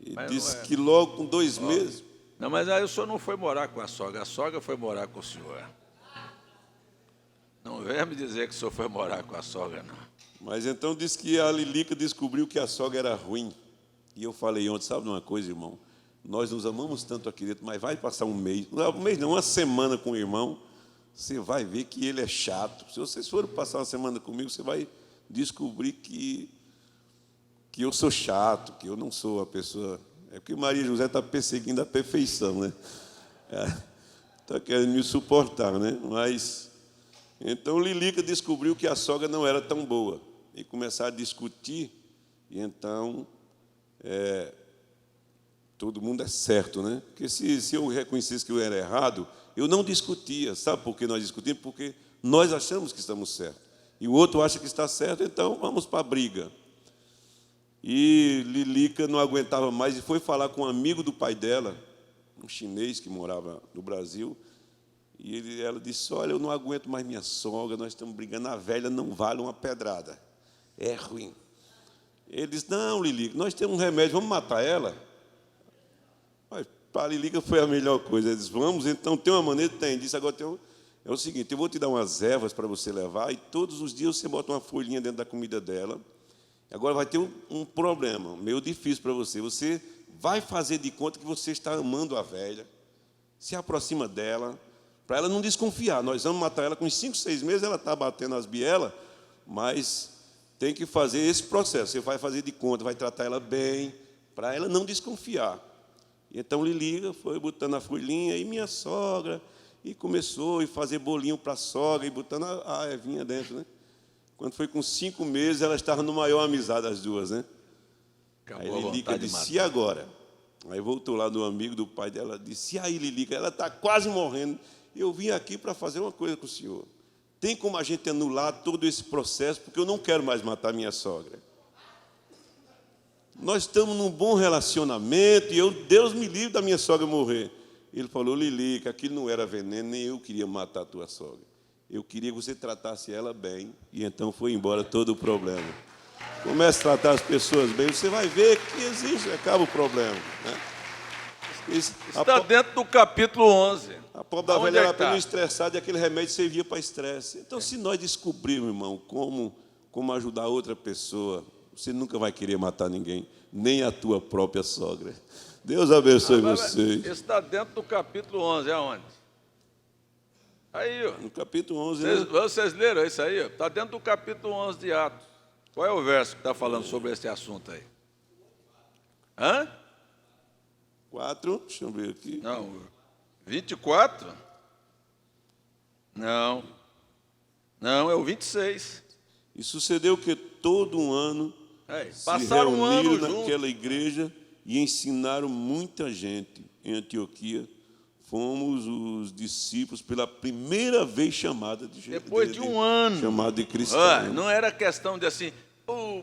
E disse que logo com 2 meses... Não, mas aí o senhor não foi morar com a sogra foi morar com o senhor. Não venha me dizer que o senhor foi morar com a sogra, não. Mas então disse que a Lilica descobriu que a sogra era ruim. E eu falei ontem, sabe de uma coisa, irmão? Nós nos amamos tanto aqui dentro, mas vai passar um mês não, uma semana com o irmão, você vai ver que ele é chato. Se vocês forem passar uma semana comigo, você vai descobrir que eu sou chato, que eu não sou a pessoa... É porque Maria José está perseguindo a perfeição, né? Está querendo me suportar, né? Mas... Então Lilica descobriu que a sogra não era tão boa. E começaram a discutir, e então... todo mundo é certo, né? Porque se eu reconhecesse que eu era errado, eu não discutia. Sabe por que nós discutimos? Porque nós achamos que estamos certos. E o outro acha que está certo, então vamos para a briga. E Lilica não aguentava mais e foi falar com um amigo do pai dela, um chinês que morava no Brasil, e ela disse, olha, eu não aguento mais minha sogra, nós estamos brigando, a velha não vale uma pedrada, é ruim. Ele disse, não, Lilica, nós temos um remédio, vamos matar ela? Mas Para a Lilica foi a melhor coisa. Ele disse, vamos, então, tem uma maneira, tem. Ele disse, agora é o seguinte, eu vou te dar umas ervas para você levar, e todos os dias você bota uma folhinha dentro da comida dela. Agora vai ter um problema, meio difícil para você. Você vai fazer de conta que você está amando a velha, se aproxima dela, para ela não desconfiar. Nós vamos matar ela com uns 5, 6 meses, ela está batendo as bielas, mas tem que fazer esse processo. Você vai fazer de conta, vai tratar ela bem, para ela não desconfiar. E então Lilica foi botando a folhinha, e minha sogra, e começou a fazer bolinho para a sogra, e botando a ervinha dentro, né? Quando foi com 5 meses, ela estava no maior amizade, as duas, né? Acabou aí Lilica disse, e agora? Aí voltou lá do amigo do pai dela, disse, e aí, Lilica, ela está quase morrendo, eu vim aqui para fazer uma coisa com o senhor. Tem como a gente anular todo esse processo, porque eu não quero mais matar minha sogra. Nós estamos num bom relacionamento, e Deus me livre da minha sogra morrer. Ele falou, Lilica, aquilo não era veneno, nem eu queria matar a tua sogra. Eu queria que você tratasse ela bem, e então foi embora todo o problema. Comece a tratar as pessoas bem, você vai ver que existe, acaba o problema. Né? Está dentro do capítulo 11. A pobre da velha era apenas está? estressada, e aquele remédio servia para estresse. Então, se nós descobrirmos, irmão, como ajudar outra pessoa, você nunca vai querer matar ninguém, nem a tua própria sogra. Deus abençoe vocês. Está dentro do capítulo 11, aonde? Aí, ó. No capítulo 11, vocês leram isso aí? Está dentro do capítulo 11 de Atos. Qual é o verso que está falando sobre esse assunto aí? Hã? 4, deixa eu ver aqui. Não, 24? Não, é o 26. E sucedeu que todo um ano se passaram um ano reuniram naquela igreja e ensinaram muita gente em Antioquia. Fomos os discípulos pela primeira vez chamada de gente. Depois de um ano. Chamado de cristão. Não era questão de assim,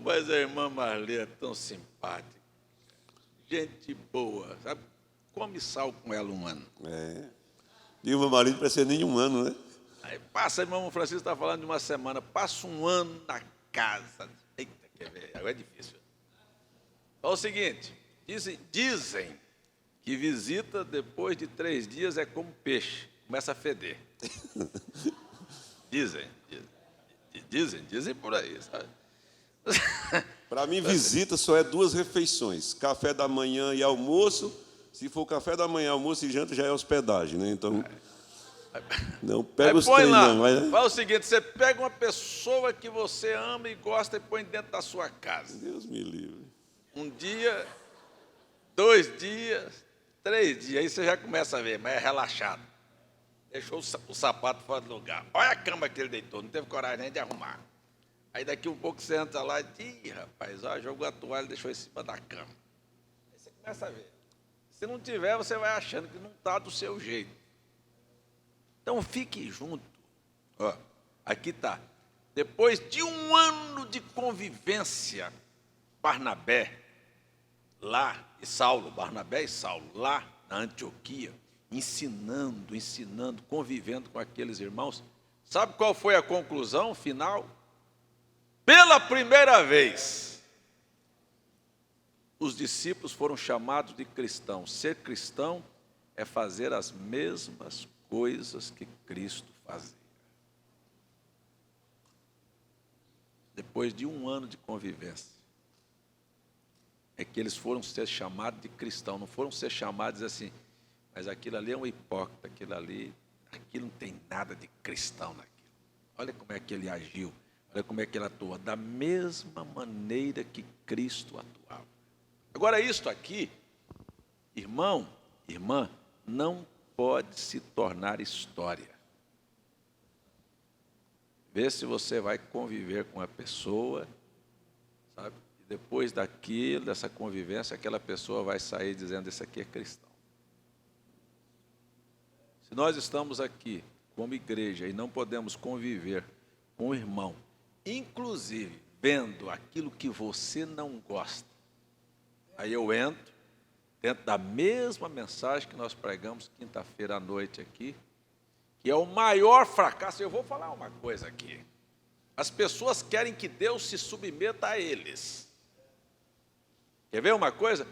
mas a irmã Marli é tão simpática. Gente boa, sabe? Come sal com ela um ano. E o meu marido parece nem um ano, né? Aí passa, irmão Francisco está falando de uma semana, passa um ano na casa. Eita, quer ver? Agora é difícil. É o seguinte, dizem que visita depois de 3 dias é como peixe, começa a feder. Dizem por aí, sabe? Para mim, visita só é 2 refeições, café da manhã e almoço. Se for café da manhã, almoço e janta, já é hospedagem, né? Então, não pega os trem, não. Mas... Fala o seguinte, você pega uma pessoa que você ama e gosta e põe dentro da sua casa. Deus me livre. 1 dia, 2 dias, 3 dias, aí você já começa a ver, mas é relaxado. Deixou o sapato fora do lugar. Olha a cama que ele deitou, não teve coragem nem de arrumar. Aí daqui um pouco você entra lá e diz, rapaz, jogou a toalha e deixou em cima da cama. Aí você começa a ver. Se não tiver, você vai achando que não está do seu jeito. Então fique junto. Aqui está. Depois de 1 ano de convivência, Barnabé e Saulo, lá na Antioquia, ensinando, convivendo com aqueles irmãos. Sabe qual foi a conclusão final? Pela primeira vez, os discípulos foram chamados de cristãos. Ser cristão é fazer as mesmas coisas que Cristo fazia. Depois de 1 ano de convivência, é que eles foram ser chamados de cristão, não foram ser chamados assim, mas aquilo ali é um hipócrita, aquilo não tem nada de cristão naquilo. Olha como é que ele agiu, olha como é que ele atuou, da mesma maneira que Cristo atuava. Agora, isto aqui, irmão, irmã, não pode se tornar história. Vê se você vai conviver com a pessoa, sabe? E depois dessa convivência, aquela pessoa vai sair dizendo, esse aqui é cristão. Se nós estamos aqui como igreja e não podemos conviver com o irmão, inclusive vendo aquilo que você não gosta, aí eu entro dentro da mesma mensagem que nós pregamos quinta-feira à noite aqui, que é o maior fracasso. Eu vou falar uma coisa aqui. As pessoas querem que Deus se submeta a eles. Quer ver uma coisa?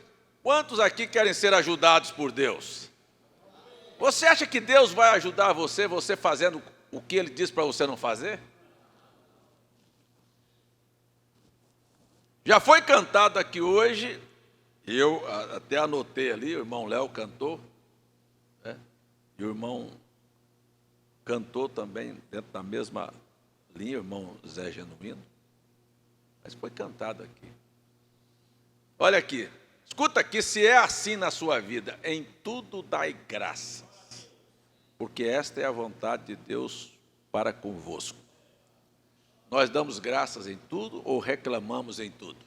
Quantos aqui querem ser ajudados por Deus? Você acha que Deus vai ajudar você fazendo o que Ele diz para você não fazer? Já foi cantado aqui hoje, e eu até anotei ali, o irmão Léo cantou, né? E o irmão cantou também dentro da mesma linha, o irmão Zé Genuíno, mas foi cantado aqui. Olha aqui, escuta aqui, se é assim na sua vida, em tudo dai graças, porque esta é a vontade de Deus para convosco. Nós damos graças em tudo ou reclamamos em tudo?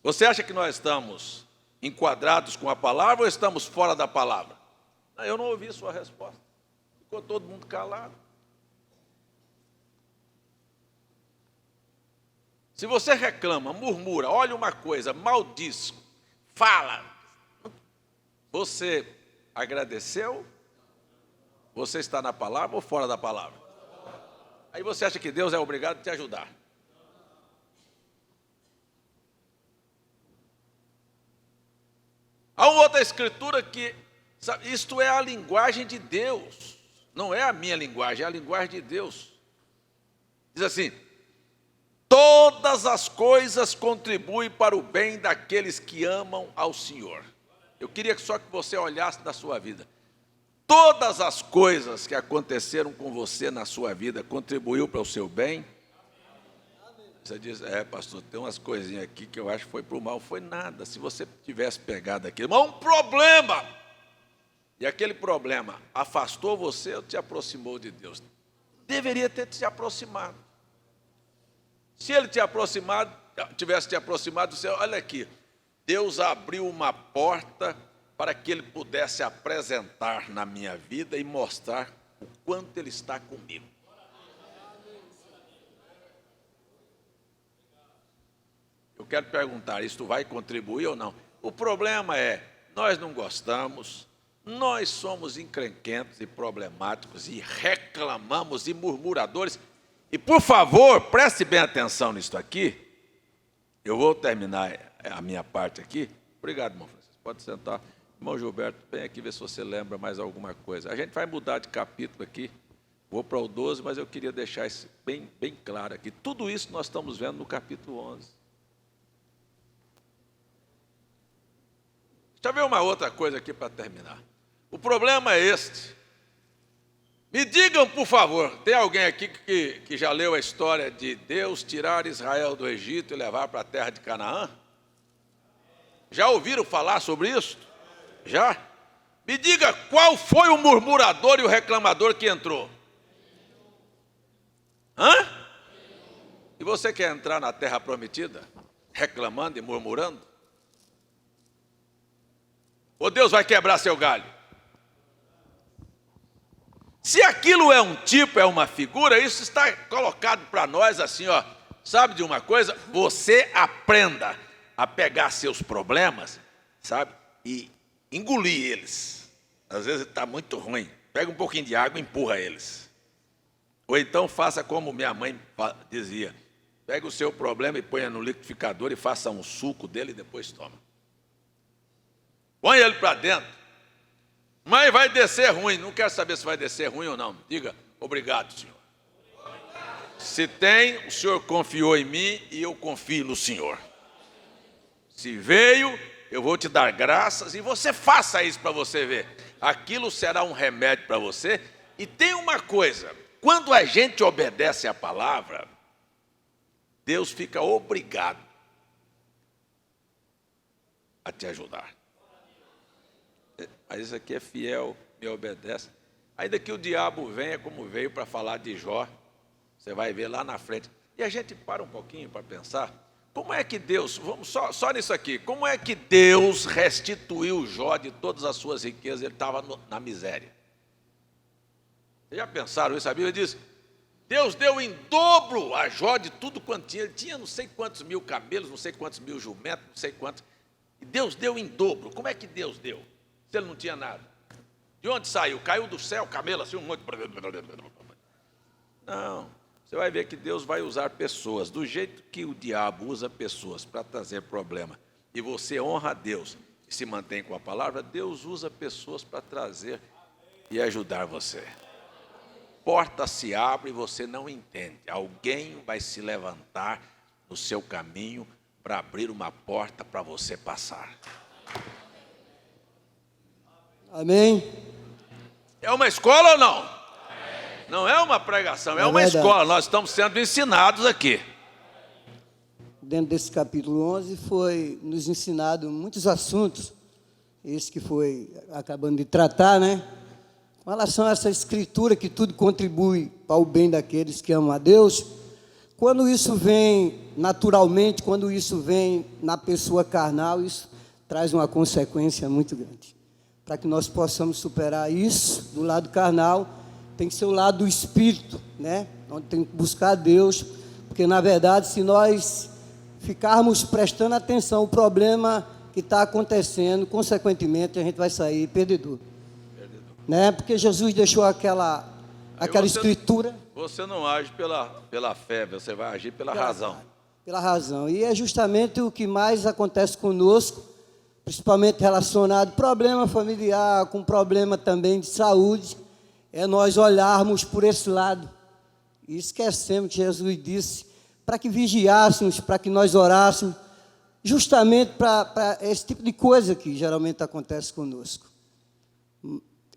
Você acha que nós estamos enquadrados com a palavra ou estamos fora da palavra? Não, eu não ouvi sua resposta. Ficou todo mundo calado. Se você reclama, murmura, olha uma coisa, maldiz, fala, você agradeceu? Você está na palavra ou fora da palavra? Aí você acha que Deus é obrigado a te ajudar. Há uma outra escritura que, sabe, isto é a linguagem de Deus, não é a minha linguagem, é a linguagem de Deus. Diz assim: todas as coisas contribuem para o bem daqueles que amam ao Senhor. Eu queria só que você olhasse na sua vida. Todas as coisas que aconteceram com você na sua vida contribuiu para o seu bem? Você diz, pastor, tem umas coisinhas aqui que eu acho que foi para o mal. Foi nada, se você tivesse pegado aquilo. Mas um problema, e aquele problema afastou você ou te aproximou de Deus? Deveria ter te aproximado. Se ele tivesse te aproximado, você, olha aqui, Deus abriu uma porta para que ele pudesse apresentar na minha vida e mostrar o quanto ele está comigo. Eu quero perguntar, isto vai contribuir ou não? O problema é, nós não gostamos, nós somos encrenquentos e problemáticos e reclamamos e murmuradores. E por favor, preste bem atenção nisso aqui. Eu vou terminar a minha parte aqui. Obrigado, irmão Francisco. Pode sentar. Irmão Gilberto, vem aqui ver se você lembra mais alguma coisa. A gente vai mudar de capítulo aqui. Vou para o 12, mas eu queria deixar isso bem claro aqui. Tudo isso nós estamos vendo no capítulo 11. Deixa eu ver uma outra coisa aqui para terminar. O problema é este. Me digam, por favor, tem alguém aqui que já leu a história de Deus tirar Israel do Egito e levar para a terra de Canaã? Já ouviram falar sobre isso? Já? Me diga qual foi o murmurador e o reclamador que entrou? E você quer entrar na terra prometida? Reclamando e murmurando? Ou Deus vai quebrar seu galho? Se aquilo é um tipo, é uma figura, isso está colocado para nós assim, ó. Sabe de uma coisa? Você aprenda a pegar seus problemas, sabe? E engolir eles. Às vezes está muito ruim. Pega um pouquinho de água e empurra eles. Ou então faça como minha mãe dizia. Pega o seu problema e ponha no liquidificador e faça um suco dele e depois toma. Põe ele para dentro. Mas vai descer ruim. Não quero saber se vai descer ruim ou não. Diga, obrigado, Senhor. Se tem, o Senhor confiou em mim e eu confio no Senhor. Se veio, eu vou te dar graças e você faça isso para você ver. Aquilo será um remédio para você. E tem uma coisa, quando a gente obedece à palavra, Deus fica obrigado a te ajudar. Mas isso aqui é fiel, me obedece. Ainda que o diabo venha como veio para falar de Jó, você vai ver lá na frente. E a gente para um pouquinho para pensar, como é que Deus, vamos só nisso aqui, como é que Deus restituiu Jó de todas as suas riquezas? Ele estava na miséria. Vocês já pensaram isso? A Bíblia diz, Deus deu em dobro a Jó de tudo quanto tinha. Ele tinha não sei quantos mil camelos, não sei quantos mil jumentos, não sei quantos. E Deus deu em dobro. Como é que Deus deu? Se ele não tinha nada. De onde saiu? Caiu do céu, camelo assim, um monte. Não. você vai ver que Deus vai usar pessoas, do jeito que o diabo usa pessoas para trazer problema, e você honra a Deus e se mantém com a palavra, Deus usa pessoas para trazer e ajudar você. Porta se abre e você não entende. Alguém vai se levantar no seu caminho para abrir uma porta para você passar. Amém? É uma escola ou não? Não é uma pregação, é uma verdade. escola. Nós estamos sendo ensinados aqui. Dentro desse capítulo 11 foi nos ensinado muitos assuntos, esse que foi acabando de tratar, né? Com relação a essa escritura que tudo contribui para o bem daqueles que amam a Deus, quando isso vem naturalmente, quando isso vem na pessoa carnal, isso traz uma consequência muito grande. Para que nós possamos superar isso do lado carnal, tem que ser o lado do espírito, né? Onde tem que buscar a Deus, porque na verdade, se nós ficarmos prestando atenção ao problema que está acontecendo, consequentemente a gente vai sair perdedor. Né? Porque Jesus deixou aquela escritura. Você não age pela fé, você vai agir pela razão. Pela razão. E é justamente o que mais acontece conosco, principalmente relacionado a problema familiar, com problema também de saúde, é nós olharmos por esse lado. E esquecemos que Jesus disse para que vigiássemos, para que nós orássemos, justamente para esse tipo de coisa que geralmente acontece conosco.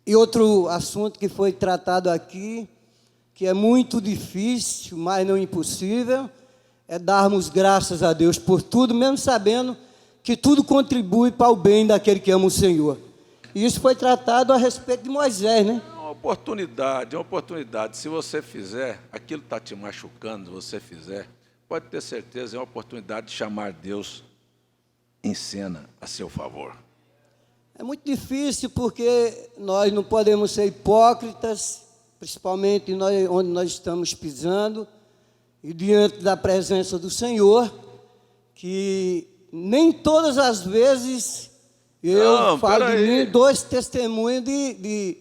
E outro assunto que foi tratado aqui, que é muito difícil, mas não impossível, é darmos graças a Deus por tudo, mesmo sabendo que tudo contribui para o bem daquele que ama o Senhor. E isso foi tratado a respeito de Moisés, né? É uma oportunidade. Se você fizer, aquilo está te machucando, se você fizer, pode ter certeza, é uma oportunidade de chamar Deus em cena a seu favor. É muito difícil porque nós não podemos ser hipócritas, principalmente onde nós estamos pisando, e diante da presença do Senhor, que nem todas as vezes eu falo de mim, dois testemunhos de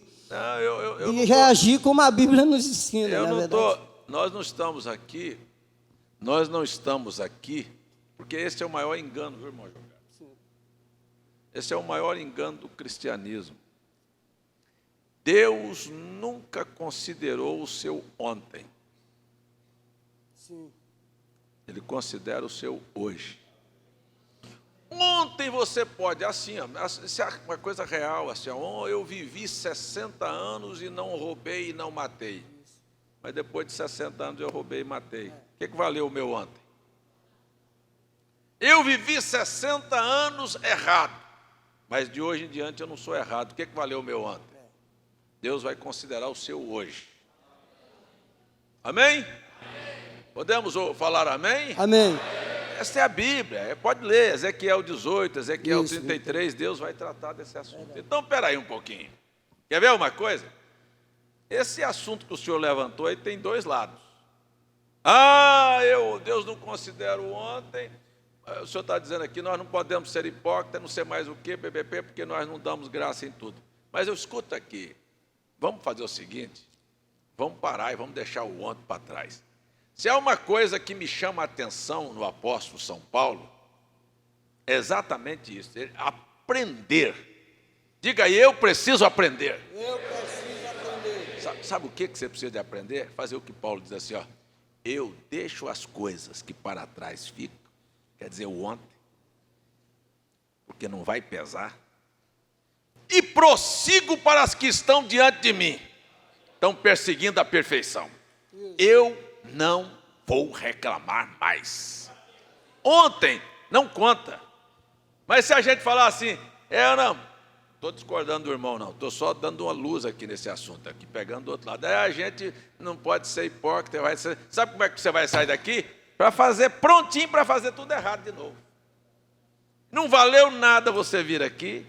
reagir como a Bíblia nos ensina. Nós não estamos aqui, porque esse é o maior engano, viu, irmão? Esse é o maior engano do cristianismo. Deus nunca considerou o seu ontem. Sim. Ele considera o seu hoje. Ontem você pode, assim, isso é uma coisa real, assim, eu vivi 60 anos e não roubei e não matei. Mas depois de 60 anos eu roubei e matei. O que valeu o meu ontem? Eu vivi 60 anos errado. Mas de hoje em diante eu não sou errado. O que valeu o meu ontem? Deus vai considerar o seu hoje. Amém? Podemos falar amém? Amém. Essa é a Bíblia. Pode ler Ezequiel 18, Ezequiel Isso, 33. Deus vai tratar desse assunto. Então, espera aí um pouquinho. Quer ver uma coisa? Esse assunto que o senhor levantou aí tem dois lados. Deus não considera o ontem. O senhor está dizendo aqui, nós não podemos ser hipócritas, não sei mais o que, PPP, porque nós não damos graça em tudo. Mas eu escuto aqui, vamos fazer o seguinte, vamos parar e vamos deixar o ontem para trás. Se há uma coisa que me chama a atenção no apóstolo São Paulo, é exatamente isso, aprender. Diga aí, eu preciso aprender. Eu preciso aprender. Sabe o que você precisa de aprender? Fazer o que Paulo diz assim, eu deixo as coisas que para trás ficam, quer dizer, o ontem, porque não vai pesar, e prossigo para as que estão diante de mim, estão perseguindo a perfeição. Eu não vou reclamar mais. Ontem não conta, mas se a gente falar assim, não, estou discordando do irmão não, estou só dando uma luz aqui nesse assunto, aqui pegando do outro lado, aí a gente não pode ser hipócrita, sabe como é que você vai sair daqui? Prontinho para fazer tudo errado de novo. Não valeu nada você vir aqui.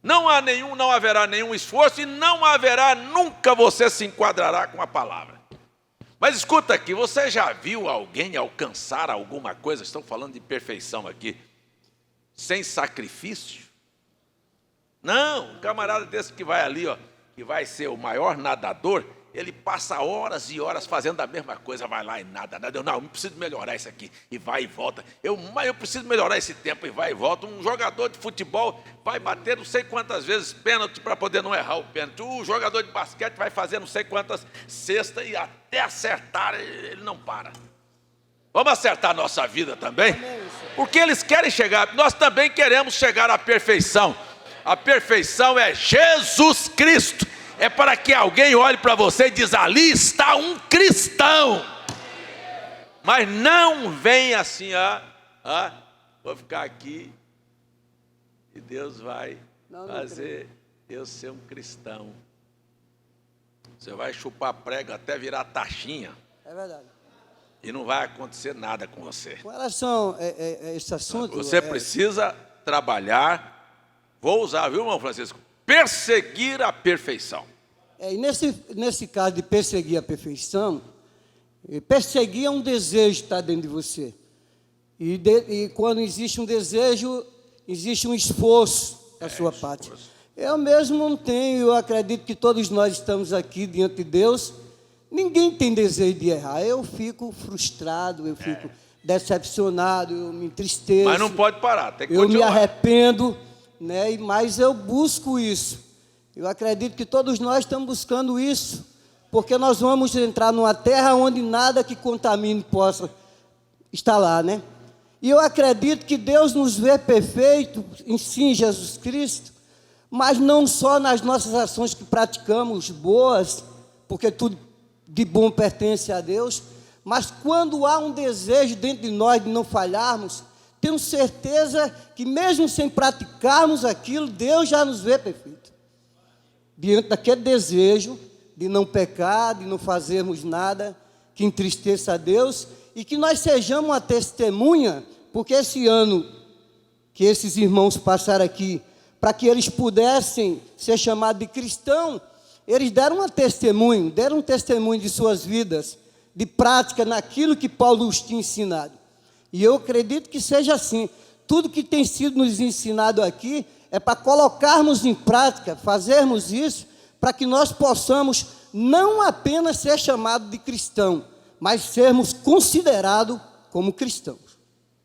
Não haverá nenhum esforço e não haverá, nunca você se enquadrará com a palavra. Mas escuta aqui, você já viu alguém alcançar alguma coisa, estão falando de perfeição aqui, sem sacrifício? Não, um camarada desse que vai ali, que vai ser o maior nadador, ele passa horas e horas fazendo a mesma coisa, vai lá e nada. Eu não preciso melhorar isso aqui, e vai e volta. Mas eu preciso melhorar esse tempo, e vai e volta. Um jogador de futebol vai bater não sei quantas vezes pênalti para poder não errar o pênalti. O jogador de basquete vai fazer não sei quantas cestas, e até acertar ele não para. Vamos acertar a nossa vida também? Porque eles querem chegar, nós também queremos chegar à perfeição. A perfeição é Jesus Cristo. É para que alguém olhe para você e diz: ali está um cristão. Mas não vem assim, vou ficar aqui e Deus vai fazer eu ser um cristão. Você vai chupar prego até virar taxinha. É verdade. E não vai acontecer nada com você. Com relação a esse assunto... Você precisa trabalhar, vou usar, viu, irmão Francisco? Perseguir a perfeição. E nesse caso de perseguir a perfeição, perseguir é um desejo que está dentro de você. E quando existe um desejo, existe um esforço da sua parte. Eu mesmo não tenho, eu acredito que todos nós estamos aqui diante de Deus. Ninguém tem desejo de errar. Eu fico frustrado, eu fico decepcionado, eu me entristeço. Mas não pode parar, tem que continuar. Eu me arrependo, né? Mas eu busco isso. Eu acredito que todos nós estamos buscando isso, porque nós vamos entrar numa terra onde nada que contamine possa estar lá, né? E eu acredito que Deus nos vê perfeito em sim, Jesus Cristo, mas não só nas nossas ações que praticamos boas, porque tudo de bom pertence a Deus, mas quando há um desejo dentro de nós de não falharmos, tenho certeza que mesmo sem praticarmos aquilo, Deus já nos vê perfeito. Diante daquele desejo de não pecar, de não fazermos nada que entristeça a Deus, e que nós sejamos uma testemunha, porque esse ano que esses irmãos passaram aqui, para que eles pudessem ser chamados de cristão, eles deram um testemunho de suas vidas, de prática naquilo que Paulo os tinha ensinado. E eu acredito que seja assim. Tudo que tem sido nos ensinado aqui é para colocarmos em prática, fazermos isso, para que nós possamos não apenas ser chamados de cristão, mas sermos considerados como cristãos.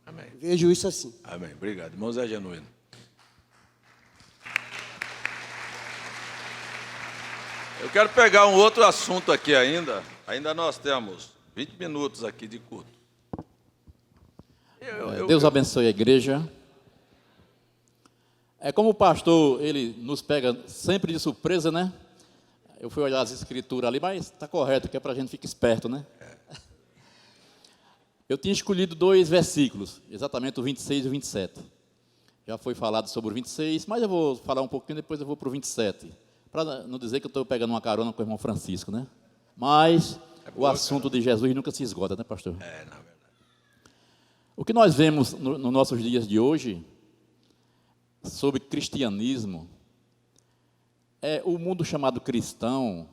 Amém. Vejo isso assim. Amém. Obrigado. Irmão Zé Genuíno. Eu quero pegar um outro assunto aqui ainda. Ainda nós temos 20 minutos aqui de culto. Deus abençoe a igreja. Como o pastor, ele nos pega sempre de surpresa, né? Eu fui olhar as escrituras ali, mas está correto, que é para a gente ficar esperto, né? Eu tinha escolhido 2 versículos, exatamente o 26 e o 27. Já foi falado sobre o 26, mas eu vou falar um pouquinho, depois eu vou para o 27. Para não dizer que eu estou pegando uma carona com o irmão Francisco, né? Mas o assunto de Jesus nunca se esgota, né, pastor? Na verdade. O que nós vemos nos nossos dias de hoje, sobre cristianismo, é o mundo chamado cristão,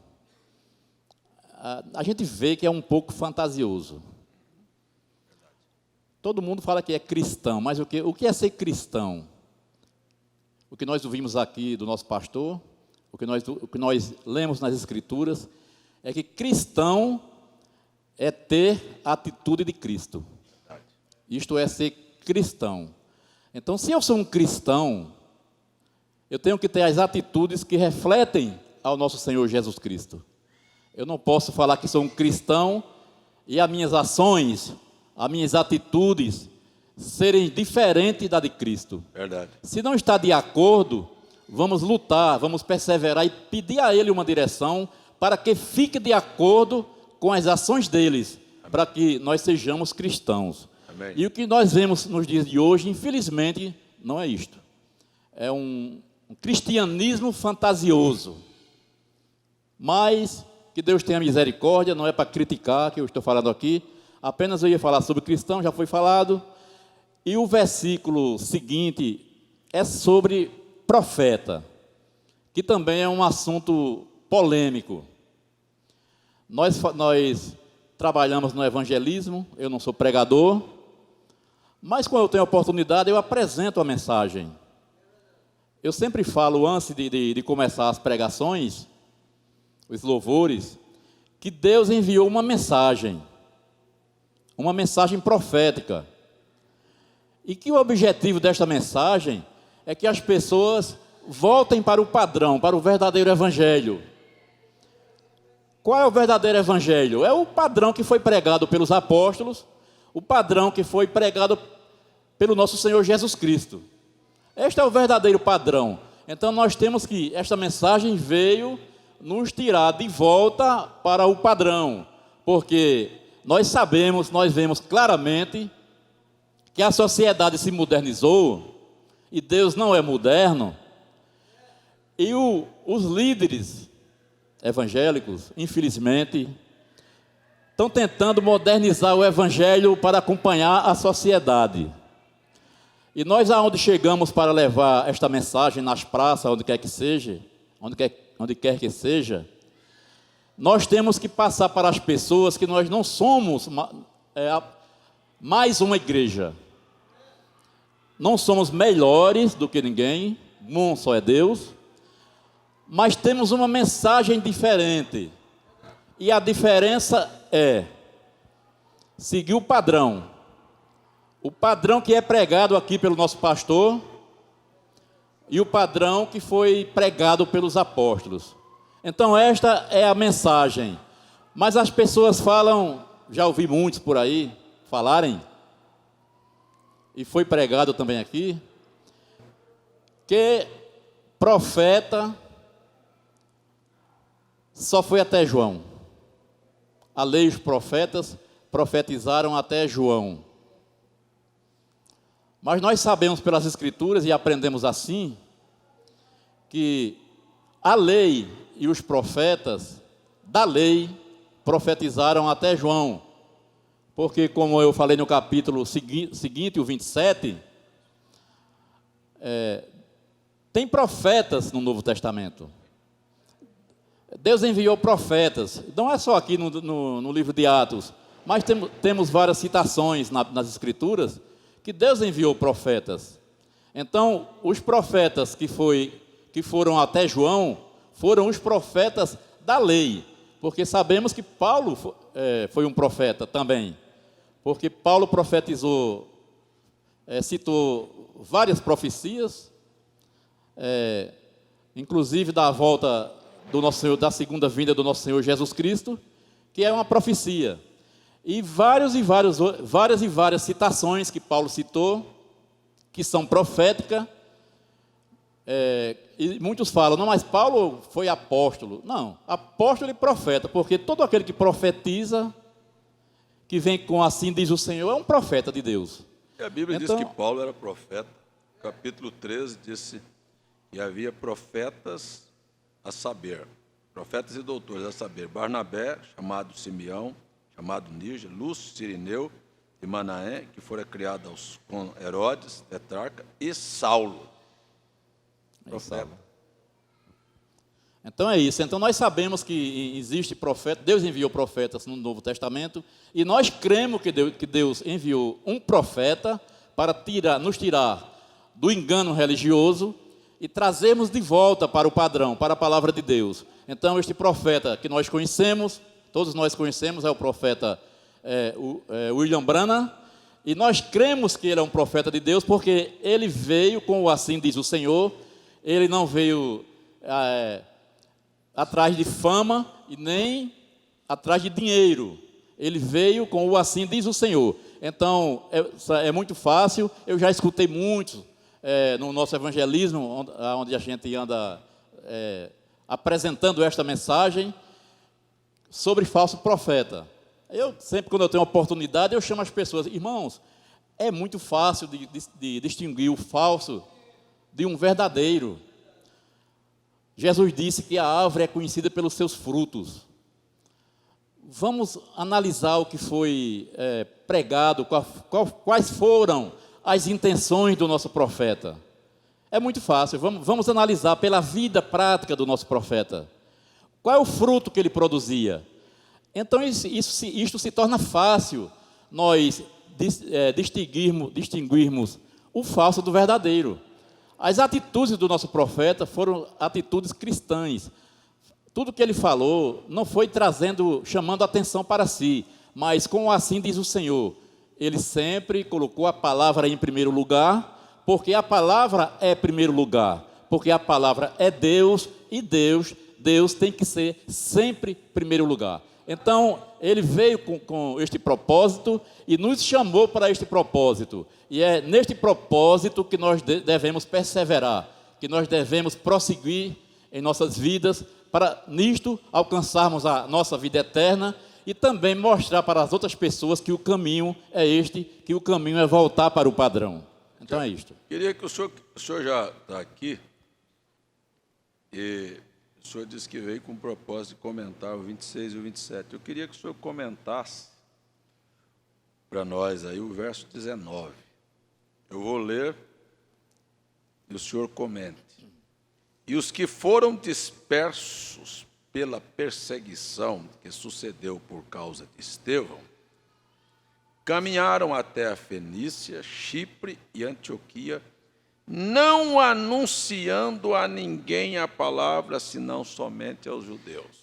a gente vê que é um pouco fantasioso. Todo mundo fala que é cristão, mas o que é ser cristão? O que nós ouvimos aqui do nosso pastor, o que nós lemos nas Escrituras, é que cristão é ter a atitude de Cristo. Isto é ser cristão. Então, se eu sou um cristão, eu tenho que ter as atitudes que refletem ao nosso Senhor Jesus Cristo. Eu não posso falar que sou um cristão e as minhas ações, as minhas atitudes serem diferentes da de Cristo. Verdade. Se não está de acordo, vamos lutar, vamos perseverar e pedir a Ele uma direção para que fique de acordo com as ações deles, para que nós sejamos cristãos. Amém. E o que nós vemos nos dias de hoje, infelizmente, não é isto. É um cristianismo fantasioso. Mas que Deus tenha misericórdia, não é para criticar que eu estou falando aqui, apenas eu ia falar sobre cristão, já foi falado. E o versículo seguinte é sobre profeta, que também é um assunto polêmico. Nós trabalhamos no evangelismo, eu não sou pregador, mas quando eu tenho oportunidade, eu apresento a mensagem. Eu sempre falo, antes de começar as pregações, os louvores, que Deus enviou uma mensagem profética, e que o objetivo desta mensagem é que as pessoas voltem para o padrão, para o verdadeiro evangelho. Qual é o verdadeiro evangelho? É o padrão que foi pregado pelos apóstolos, o padrão que foi pregado pelo nosso Senhor Jesus Cristo. Este é o verdadeiro padrão. Então nós temos que, esta mensagem veio nos tirar de volta para o padrão, porque nós vemos claramente que a sociedade se modernizou, e Deus não é moderno, e os líderes evangélicos, infelizmente, estão tentando modernizar o evangelho para acompanhar a sociedade. E nós, aonde chegamos para levar esta mensagem nas praças, onde quer que seja, nós temos que passar para as pessoas que nós não somos mais uma igreja. Não somos melhores do que ninguém, um só é Deus, mas temos uma mensagem diferente. E a diferença é seguir o padrão que é pregado aqui pelo nosso pastor e o padrão que foi pregado pelos apóstolos. Então esta é a mensagem. Mas as pessoas falam, já ouvi muitos por aí falarem, e foi pregado também aqui, que profeta só foi até João. A lei e os profetas profetizaram até João. Mas nós sabemos pelas Escrituras, e aprendemos assim, que a lei e os profetas da lei profetizaram até João. Porque, como eu falei no capítulo seguinte, o 27, tem profetas no Novo Testamento. Deus enviou profetas. Não é só aqui no livro de Atos, mas temos várias citações nas Escrituras que Deus enviou profetas. Então, os profetas que foram até João foram os profetas da lei, porque sabemos que Paulo foi um profeta também, porque Paulo profetizou, citou várias profecias, inclusive da volta do nosso Senhor, da segunda vinda do nosso Senhor Jesus Cristo, que é uma profecia. E várias citações que Paulo citou, que são proféticas, e muitos falam, não, mas Paulo foi apóstolo. Não, apóstolo e profeta, porque todo aquele que profetiza, que vem com assim diz o Senhor, é um profeta de Deus. E a Bíblia diz que Paulo era profeta. Capítulo 13 disse, e havia profetas a saber, profetas e doutores a saber, Barnabé, chamado Simeão, chamado Níger, Lúcio, Cirineu e Manaém, que fora criado com Herodes, tetrarca, e Saulo, profeta. Então é isso. Então nós sabemos que existe profeta, Deus enviou profetas no Novo Testamento, e nós cremos que Deus enviou um profeta para nos tirar do engano religioso e trazermos de volta para o padrão, para a palavra de Deus. Então este profeta que nós conhecemos, todos nós conhecemos, é o profeta William Branham, e nós cremos que ele é um profeta de Deus, porque ele veio com o assim diz o Senhor. Ele não veio atrás de fama e nem atrás de dinheiro. Ele veio com o assim diz o Senhor. Então, é muito fácil. Eu já escutei muitos no nosso evangelismo, onde a gente anda apresentando esta mensagem sobre falso profeta. Eu sempre, quando eu tenho oportunidade, eu chamo as pessoas, irmãos, é muito fácil de distinguir o falso de um verdadeiro. Jesus disse que a árvore é conhecida pelos seus frutos. Vamos analisar o que foi pregado, quais foram as intenções do nosso profeta. É muito fácil, vamos analisar pela vida prática do nosso profeta. Qual é o fruto que ele produzia? Então, isto se torna fácil nós distinguirmos o falso do verdadeiro. As atitudes do nosso profeta foram atitudes cristãs. tudo que ele falou não foi chamando atenção para si, mas como assim diz o Senhor, ele sempre colocou a palavra em primeiro lugar, porque a palavra é primeiro lugar, porque a palavra é Deus, e Deus tem que ser sempre primeiro lugar. Então, ele veio com este propósito e nos chamou para este propósito. E é neste propósito que nós devemos perseverar, que nós devemos prosseguir em nossas vidas, para nisto alcançarmos a nossa vida eterna e também mostrar para as outras pessoas que o caminho é este, que o caminho é voltar para o padrão. Então é isto. Queria que o senhor já está aqui, e o senhor disse que veio com o propósito de comentar o 26 e o 27. Eu queria que o senhor comentasse para nós aí o verso 19. Eu vou ler e o senhor comente. E os que foram dispersos pela perseguição que sucedeu por causa de Estevão, caminharam até a Fenícia, Chipre e Antioquia, não anunciando a ninguém a palavra, senão somente aos judeus.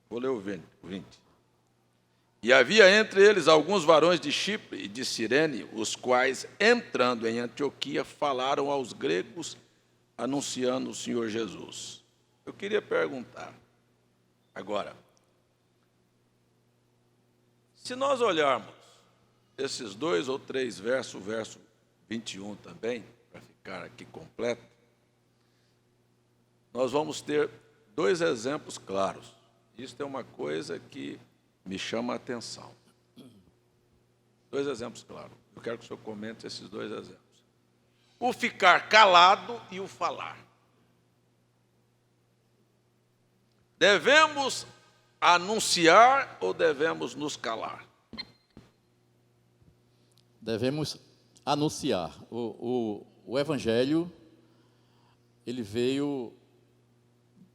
Vou ler o 20. E havia entre eles alguns varões de Chipre e de Cirene, os quais, entrando em Antioquia, falaram aos gregos, anunciando o Senhor Jesus. Eu queria perguntar, agora, se nós olharmos esses 2 ou 3 versos, o verso 21 também, para ficar aqui completo, nós vamos ter 2 exemplos claros. Isso é uma coisa que me chama a atenção. 2 exemplos claros. Eu quero que o senhor comente esses 2 exemplos. O ficar calado e o falar. Devemos anunciar ou devemos nos calar? Devemos anunciar. O Evangelho, ele veio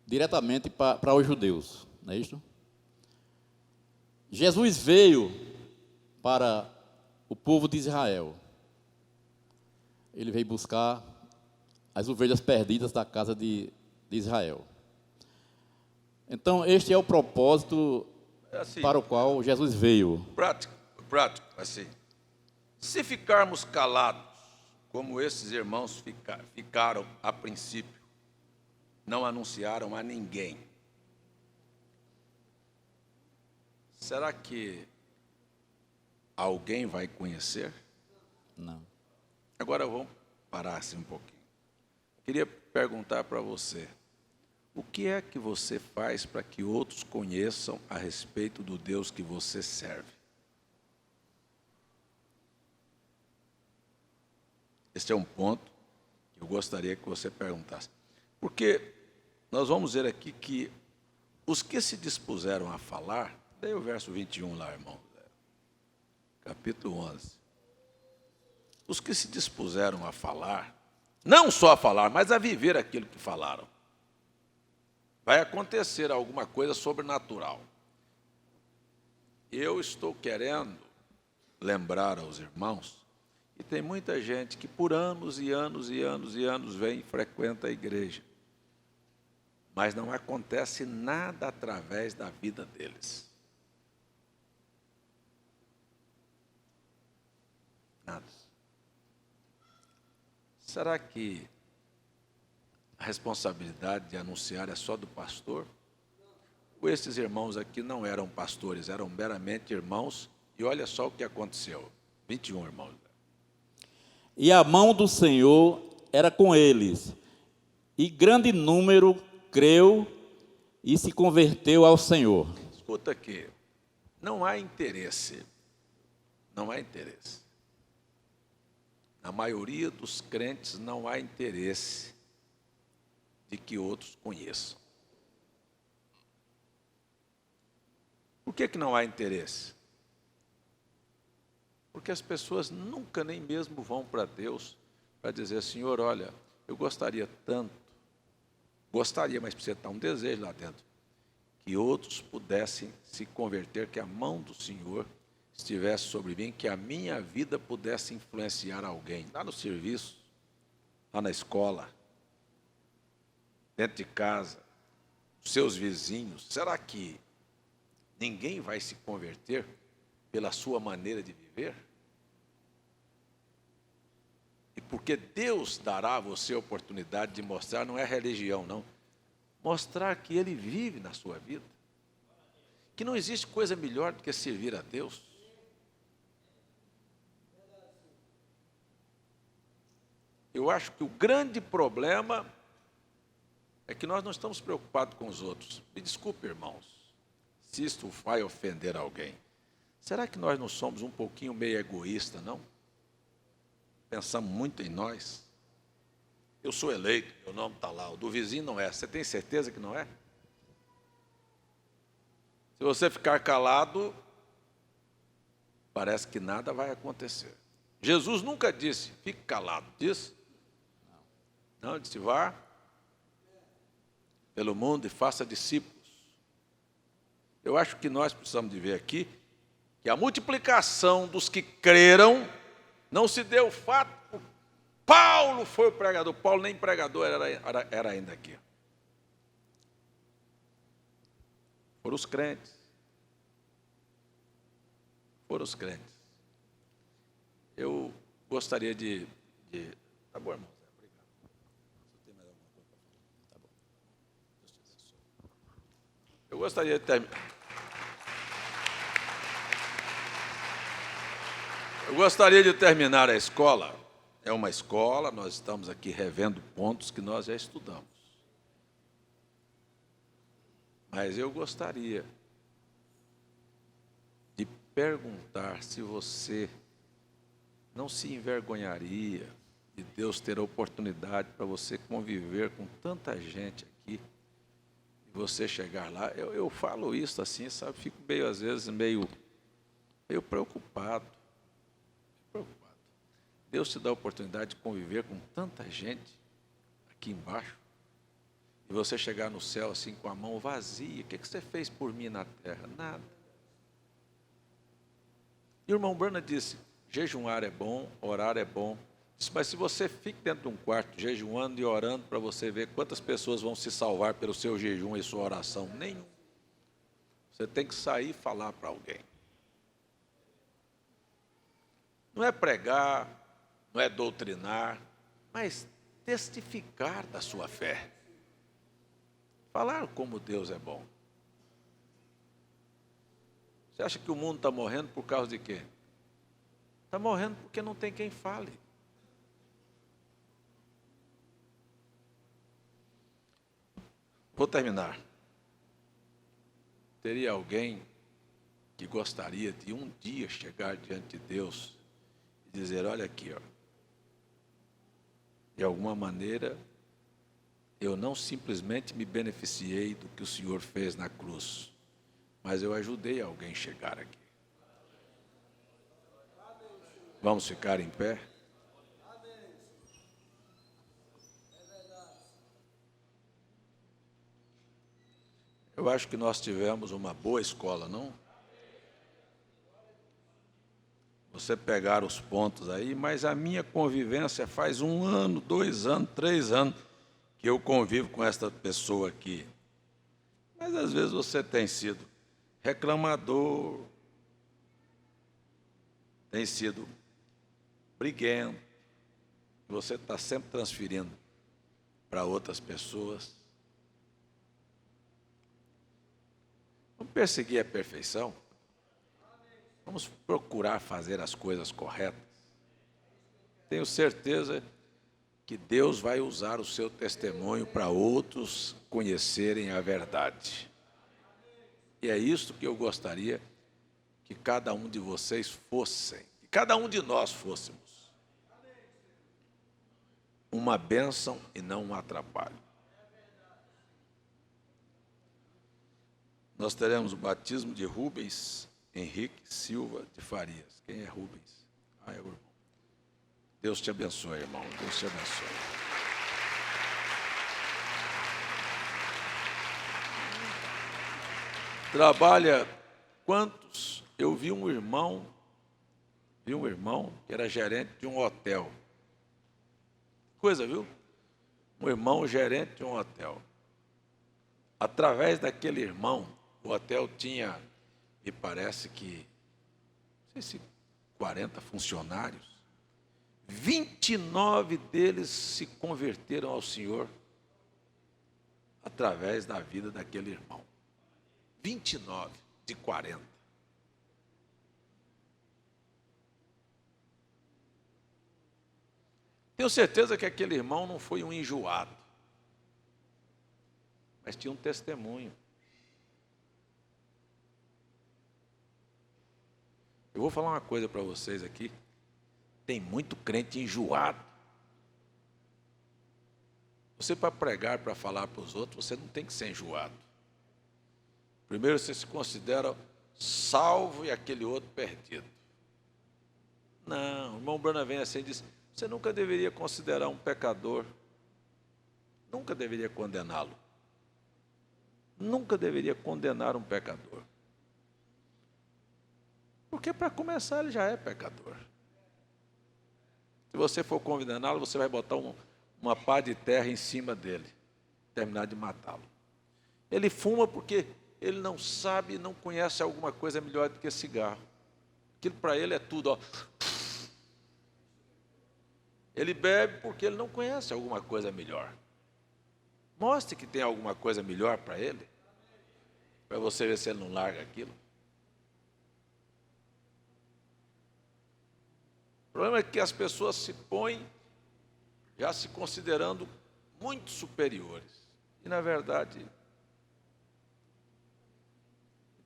diretamente para os judeus, não é isso? Jesus veio para o povo de Israel. Ele veio buscar as ovelhas perdidas da casa de Israel. Então, este é o propósito para o qual Jesus veio. Prático, assim. Se ficarmos calados, como esses irmãos ficaram a princípio, não anunciaram a ninguém, será que alguém vai conhecer? Não. Agora vamos parar assim um pouquinho. Queria perguntar para você, o que é que você faz para que outros conheçam a respeito do Deus que você serve? Este é um ponto que eu gostaria que você perguntasse. Porque nós vamos ver aqui que os que se dispuseram a falar, daí o verso 21 lá, irmão, capítulo 11. Os que se dispuseram a falar, não só a falar, mas a viver aquilo que falaram. Vai acontecer alguma coisa sobrenatural. Eu estou querendo lembrar aos irmãos que tem muita gente que por anos e anos e anos e anos vem e frequenta a igreja, mas não acontece nada através da vida deles. Nada. Será que a responsabilidade de anunciar é só do pastor? Ou esses irmãos aqui não eram pastores, eram meramente irmãos, e olha só o que aconteceu. 21 irmãos. E a mão do Senhor era com eles, e grande número creu e se converteu ao Senhor. Escuta aqui, não há interesse. Não há interesse. Na maioria dos crentes não há interesse de que outros conheçam. Por que não há interesse? Porque as pessoas nunca nem mesmo vão para Deus para dizer, Senhor, olha, eu gostaria tanto, mas precisa estar um desejo lá dentro, que outros pudessem se converter, que a mão do Senhor estivesse sobre mim, que a minha vida pudesse influenciar alguém, lá no serviço, lá na escola. dentro de casa, os seus vizinhos, será que ninguém vai se converter pela sua maneira de viver? E porque Deus dará a você a oportunidade de mostrar, não é religião, não. Mostrar que Ele vive na sua vida. Que não existe coisa melhor do que servir a Deus. Eu acho que o grande problema é que nós não estamos preocupados com os outros. Me desculpe, irmãos, se isto vai ofender alguém. Será que nós não somos um pouquinho meio egoísta, não? Pensamos muito em nós. Eu sou eleito, meu nome está lá, o do vizinho não é. Você tem certeza que não é? Se você ficar calado, parece que nada vai acontecer. Jesus nunca disse, fique calado, disse? Não, ele disse, vá pelo mundo e faça discípulos. Eu acho que nós precisamos de ver aqui que a multiplicação dos que creram não se deu o fato. Paulo foi o pregador. Paulo nem pregador era ainda aqui. Foram os crentes. Foram os crentes. Eu gostaria de... Tá bom, irmão. Eu gostaria de terminar. Eu gostaria de terminar a escola. É uma escola, nós estamos aqui revendo pontos que nós já estudamos. Mas eu gostaria de perguntar se você não se envergonharia de Deus ter a oportunidade para você conviver com tanta gente aqui. Você chegar lá, eu falo isso assim, sabe, fico meio, às vezes, meio preocupado. Deus te dá a oportunidade de conviver com tanta gente aqui embaixo, e você chegar no céu assim com a mão vazia. O que você fez por mim na terra? Nada. E o irmão Brana disse, jejuar é bom, orar é bom. Disse, mas se você fica dentro de um quarto jejuando e orando para você ver quantas pessoas vão se salvar pelo seu jejum e sua oração, nenhum. Você tem que sair e falar para alguém. Não é pregar, não é doutrinar, mas testificar da sua fé. Falar como Deus é bom. Você acha que o mundo está morrendo por causa de quê? Está morrendo porque não tem quem fale. Vou terminar. Teria alguém que gostaria de um dia chegar diante de Deus e dizer, olha aqui, ó, de alguma maneira, eu não simplesmente me beneficiei do que o Senhor fez na cruz, mas eu ajudei alguém a chegar aqui. Vamos ficar em pé? Eu acho que nós tivemos uma boa escola, não? Você pegar os pontos aí, mas a minha convivência faz 1 ano, 2 anos, 3 anos que eu convivo com esta pessoa aqui. Mas às vezes você tem sido reclamador, tem sido briguento, você está sempre transferindo para outras pessoas. Vamos perseguir a perfeição. Vamos procurar fazer as coisas corretas. Tenho certeza que Deus vai usar o seu testemunho para outros conhecerem a verdade. E é isso que eu gostaria que cada um de vocês fossem, que cada um de nós fôssemos. Uma bênção e não um atrapalho. Nós teremos o batismo de Rubens Henrique Silva de Farias. Quem é Rubens? É o irmão. Deus te abençoe, irmão. Deus te abençoe. Trabalha quantos? Eu vi um irmão que era gerente de um hotel. Coisa, viu? Um irmão gerente de um hotel. através daquele irmão, o hotel tinha, me parece que, não sei se 40 funcionários, 29 deles se converteram ao Senhor através da vida daquele irmão. 29 de 40. Tenho certeza que aquele irmão não foi um enjoado, mas tinha um testemunho. Eu vou falar uma coisa para vocês aqui. Tem muito crente enjoado. Você, para pregar, para falar para os outros, você não tem que ser enjoado. Primeiro você se considera salvo e aquele outro perdido. Não, o irmão Branham vem assim e diz, você nunca deveria considerar um pecador, nunca deveria condená-lo. Nunca deveria condenar um pecador. Porque, para começar, ele já é pecador. Se você for condená-lo, você vai botar uma pá de terra em cima dele, terminar de matá-lo. Ele fuma porque ele não sabe, não conhece alguma coisa melhor do que cigarro. Aquilo para ele é tudo, ó. Ele bebe porque ele não conhece alguma coisa melhor. Mostre que tem alguma coisa melhor para ele, para você ver se ele não larga aquilo. O problema é que as pessoas se põem já se considerando muito superiores. E, na verdade...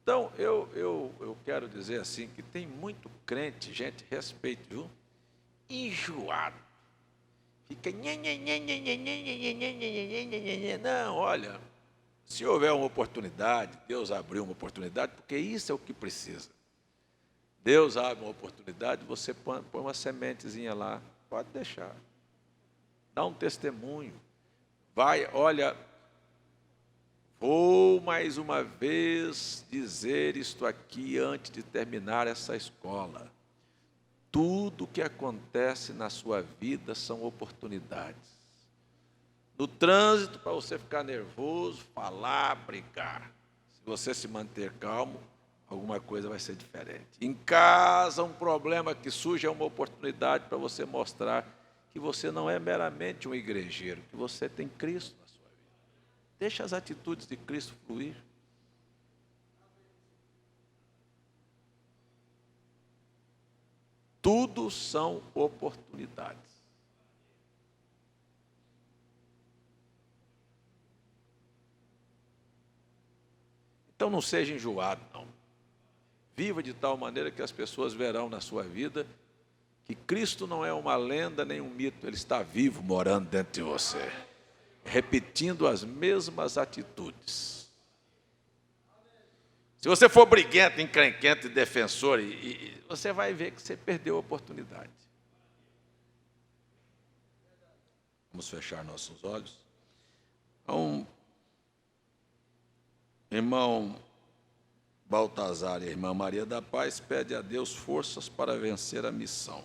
Então, eu quero dizer assim, que tem muito crente, gente, respeito, viu? Enjoado. Fica... Não, olha, se houver uma oportunidade, Deus abriu uma oportunidade, porque isso é o que precisa. Deus abre uma oportunidade, você põe uma sementezinha lá, pode deixar. Dá um testemunho. Vai, olha, vou mais uma vez dizer isto aqui antes de terminar essa escola. Tudo que acontece na sua vida são oportunidades. No trânsito, para você ficar nervoso, falar, brigar. Se você se manter calmo, alguma coisa vai ser diferente. Em casa, um problema que surge é uma oportunidade para você mostrar que você não é meramente um igrejeiro, que você tem Cristo na sua vida. Deixa as atitudes de Cristo fluir. Tudo são oportunidades. Então não seja enjoado, não. Viva de tal maneira que as pessoas verão na sua vida que Cristo não é uma lenda nem um mito, Ele está vivo, morando dentro de você, repetindo as mesmas atitudes. Se você for briguento, encrenquento e defensor, você vai ver que você perdeu a oportunidade. Vamos fechar nossos olhos. Então, irmão Baltazar e a irmã Maria da Paz pede a Deus forças para vencer a missão.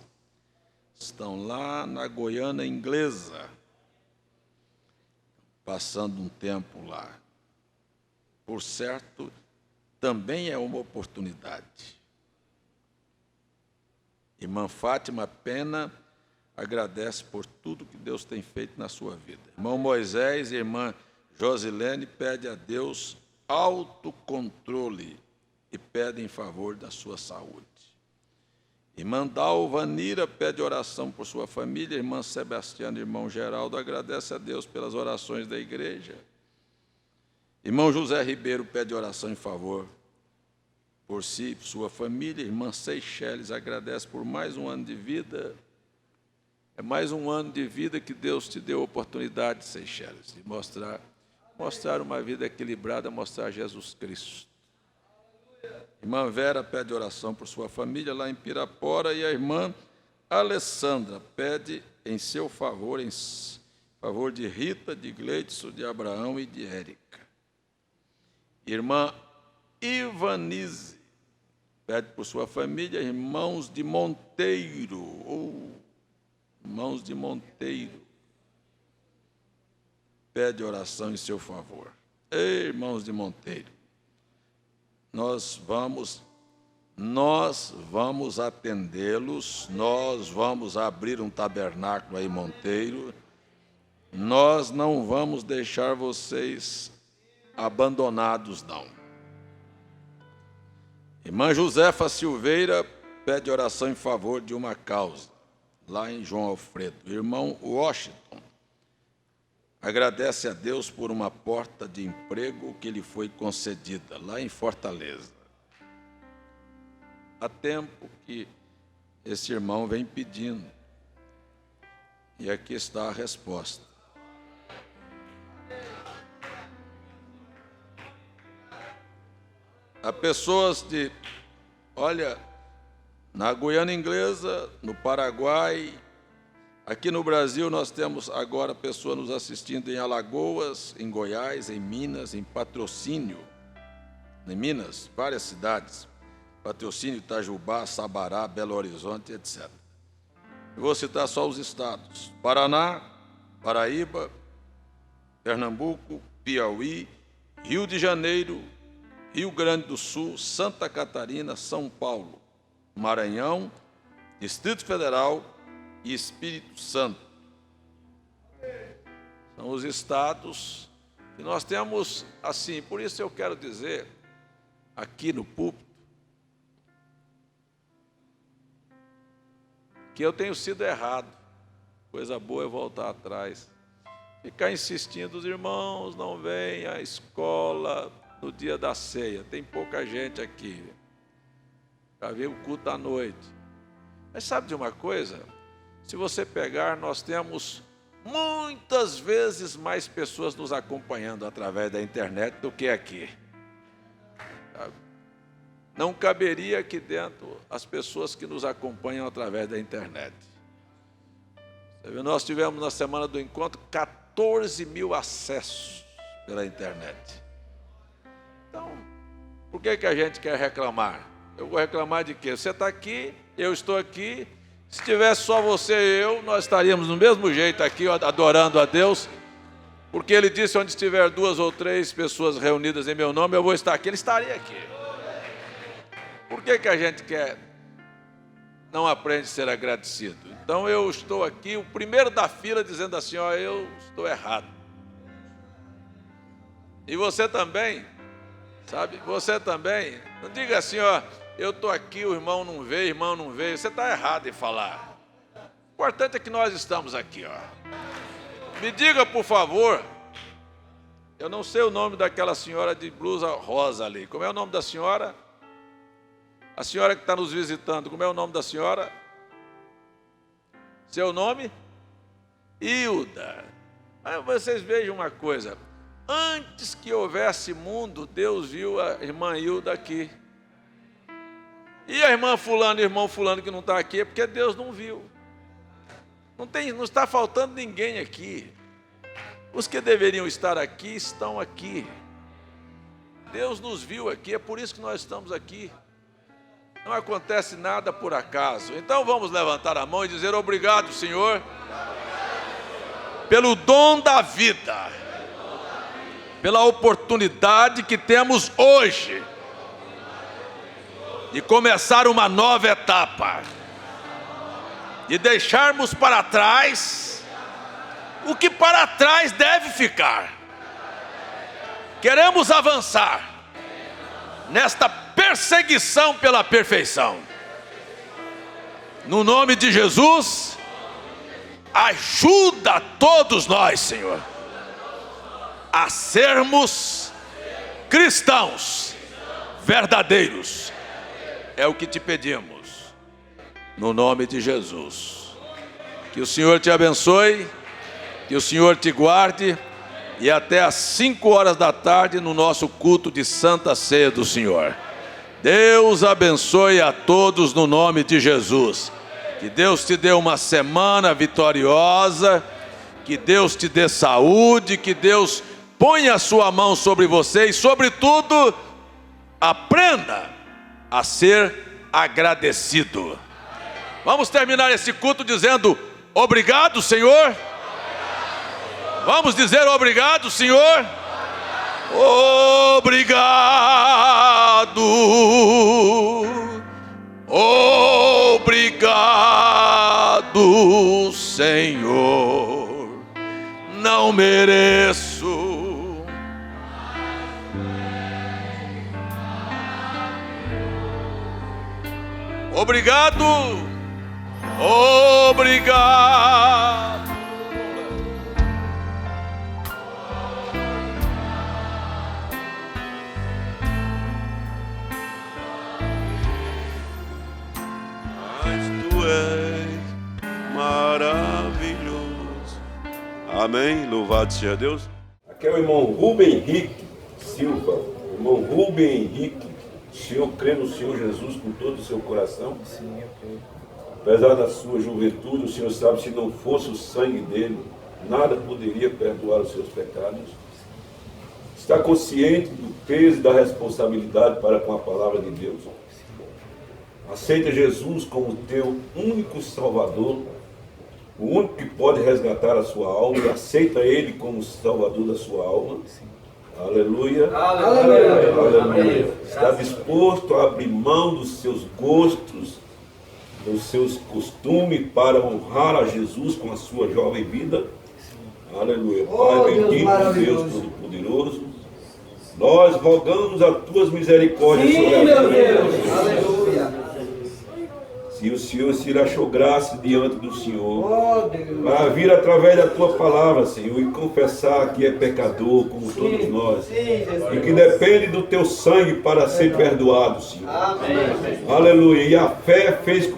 Estão lá na Goiânia Inglesa, passando um tempo lá. Por certo, também é uma oportunidade. Irmã Fátima Pena agradece por tudo que Deus tem feito na sua vida. Irmão Moisés e irmã Josilene pedem a Deus autocontrole e pedem em favor da sua saúde. Irmã Dalvanira pede oração por sua família. Irmã Sebastiana e irmão Geraldo agradece a Deus pelas orações da igreja. Irmão José Ribeiro pede oração em favor por si, por sua família. Irmã Seychelles agradece por mais um ano de vida. É mais um ano de vida que Deus te deu a oportunidade, Seychelles, de mostrar uma vida equilibrada, mostrar Jesus Cristo. Irmã Vera pede oração por sua família lá em Pirapora, e a irmã Alessandra pede em seu favor, em favor de Rita, de Gleidson, de Abraão e de Érica. Irmã Ivanise pede por sua família. Irmãos de Monteiro, irmãos de Monteiro, pede oração em seu favor. Ei, irmãos de Monteiro, nós vamos atendê-los, nós vamos abrir um tabernáculo aí em Monteiro, nós não vamos deixar vocês abandonados, não. Irmã Josefa Silveira pede oração em favor de uma causa, lá em João Alfredo. Irmão Washington agradece a Deus por uma porta de emprego que lhe foi concedida, lá em Fortaleza. Há tempo que esse irmão vem pedindo, e aqui está a resposta. Há pessoas na Guiana Inglesa, no Paraguai, aqui no Brasil nós temos agora pessoas nos assistindo em Alagoas, em Goiás, em Minas, em Patrocínio, em Minas, várias cidades, Patrocínio, Itajubá, Sabará, Belo Horizonte, etc. Eu vou citar só os estados: Paraná, Paraíba, Pernambuco, Piauí, Rio de Janeiro, Rio Grande do Sul, Santa Catarina, São Paulo, Maranhão, Distrito Federal e Espírito Santo. São os estados que nós temos assim. Por isso eu quero dizer, aqui no púlpito, que eu tenho sido errado. Coisa boa é voltar atrás. Ficar insistindo, os irmãos não vêm à escola no dia da ceia. Tem pouca gente aqui. Já veio o culto à noite. Mas sabe de uma coisa? Se você pegar, nós temos muitas vezes mais pessoas nos acompanhando através da internet do que aqui. Não caberia aqui dentro as pessoas que nos acompanham através da internet. Você viu, nós tivemos na semana do encontro 14 mil acessos pela internet. Então, por que a gente quer reclamar? Eu vou reclamar de quê? Você está aqui, eu estou aqui. Se tivesse só você e eu, nós estaríamos do mesmo jeito aqui, adorando a Deus, porque Ele disse: onde estiver 2 ou 3 pessoas reunidas em meu nome, eu vou estar aqui. Ele estaria aqui. Por que a gente não aprende a ser agradecido? Então eu estou aqui, o primeiro da fila, dizendo assim: ó, eu estou errado. E você também. Sabe, você também, não diga assim, ó, eu estou aqui, o irmão não veio, você está errado em falar. O importante é que nós estamos aqui, ó. Me diga, por favor, eu não sei o nome daquela senhora de blusa rosa ali. Como é o nome da senhora? A senhora que está nos visitando, como é o nome da senhora? Seu nome? Hilda. Aí vocês vejam uma coisa. Antes que houvesse mundo, Deus viu a irmã Hilda aqui. E a irmã fulano e o irmão fulano que não está aqui, é porque Deus não viu. Não está faltando ninguém aqui. Os que deveriam estar aqui, estão aqui. Deus nos viu aqui, é por isso que nós estamos aqui. Não acontece nada por acaso. Então vamos levantar a mão e dizer: obrigado, Senhor, pelo dom da vida, pela oportunidade que temos hoje de começar uma nova etapa, de deixarmos para trás o que para trás deve ficar. Queremos avançar nesta perseguição pela perfeição. No nome de Jesus, ajuda todos nós, Senhor, a sermos cristãos verdadeiros. É o que te pedimos, no nome de Jesus. Que o Senhor te abençoe, que o Senhor te guarde, e até às 5 horas da tarde no nosso culto de Santa Ceia do Senhor. Deus abençoe a todos no nome de Jesus. Que Deus te dê uma semana vitoriosa, que Deus te dê saúde, que Deus ponha a sua mão sobre você e, sobretudo, aprenda a ser agradecido. Vamos terminar esse culto dizendo: obrigado, Senhor. Vamos dizer: obrigado, Senhor. Obrigado, obrigado, Senhor, não mereço. Obrigado, obrigado. Maravilhoso. Amém. Louvado seja Deus. Aqui é o irmão Rubem Henrique Silva. Irmão Rubem Henrique, o senhor crê no Senhor Jesus com todo o seu coração? Sim, eu creio. Apesar da sua juventude, o senhor sabe, se não fosse o sangue dele, nada poderia perdoar os seus pecados. Está consciente do peso e da responsabilidade para com a palavra de Deus. Aceita Jesus como teu único Salvador, o único que pode resgatar a sua alma, e aceita Ele como Salvador da sua alma. Aleluia. Aleluia. Aleluia. Está disposto a abrir mão dos seus gostos, dos seus costumes, para honrar a Jesus com a sua jovem vida. Aleluia. Pai bendito, Deus Todo-Poderoso, nós rogamos as tuas misericórdias sobre a vida. Aleluia. Se o Senhor se lhe achou graça diante do Senhor, para vir através da tua palavra, Senhor, e confessar que é pecador, como todos nós, e que depende do teu sangue para ser perdoado, Senhor. Aleluia. E a fé fez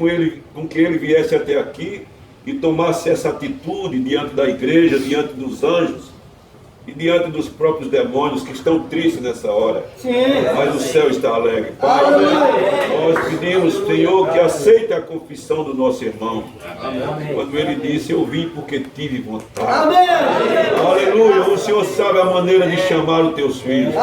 com que ele viesse até aqui e tomasse essa atitude diante da igreja, diante dos anjos e diante dos próprios demônios que estão tristes nessa hora. Mas o céu está alegre. Pai, nós pedimos, Senhor, que aceite a confissão do nosso irmão. Quando ele disse, eu vim porque tive vontade. Aleluia. O Senhor sabe a maneira de chamar os teus filhos.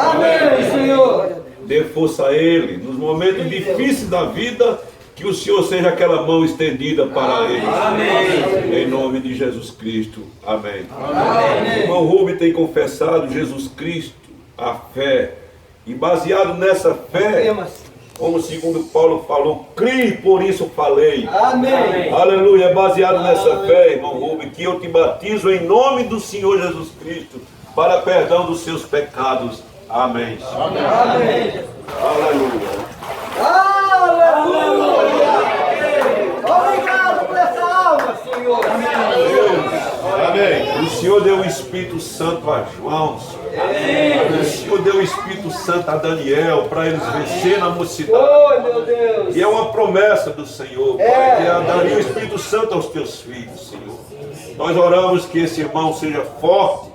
Senhor. Dê força a ele nos momentos difíceis da vida. Que o Senhor seja aquela mão estendida para eles. Amém. Em nome de Jesus Cristo. Amém. Amém. O irmão Rubem tem confessado Jesus Cristo, a fé. E baseado nessa fé, como segundo Paulo falou, criei, por isso falei. Amém. Aleluia. Baseado nessa fé, irmão Rubem, que eu te batizo em nome do Senhor Jesus Cristo, para perdão dos seus pecados. Amém. Amém. Amém. Aleluia. Aleluia! Obrigado por essa alma, Senhor! Amém! O Senhor deu o Espírito Santo a João, Senhor. O Senhor deu o Espírito Santo a Daniel para eles vencer na mocidade. Oh, meu Deus! E é uma promessa do Senhor, Pai, que daria o Espírito Santo aos teus filhos, Senhor. Nós oramos que esse irmão seja forte,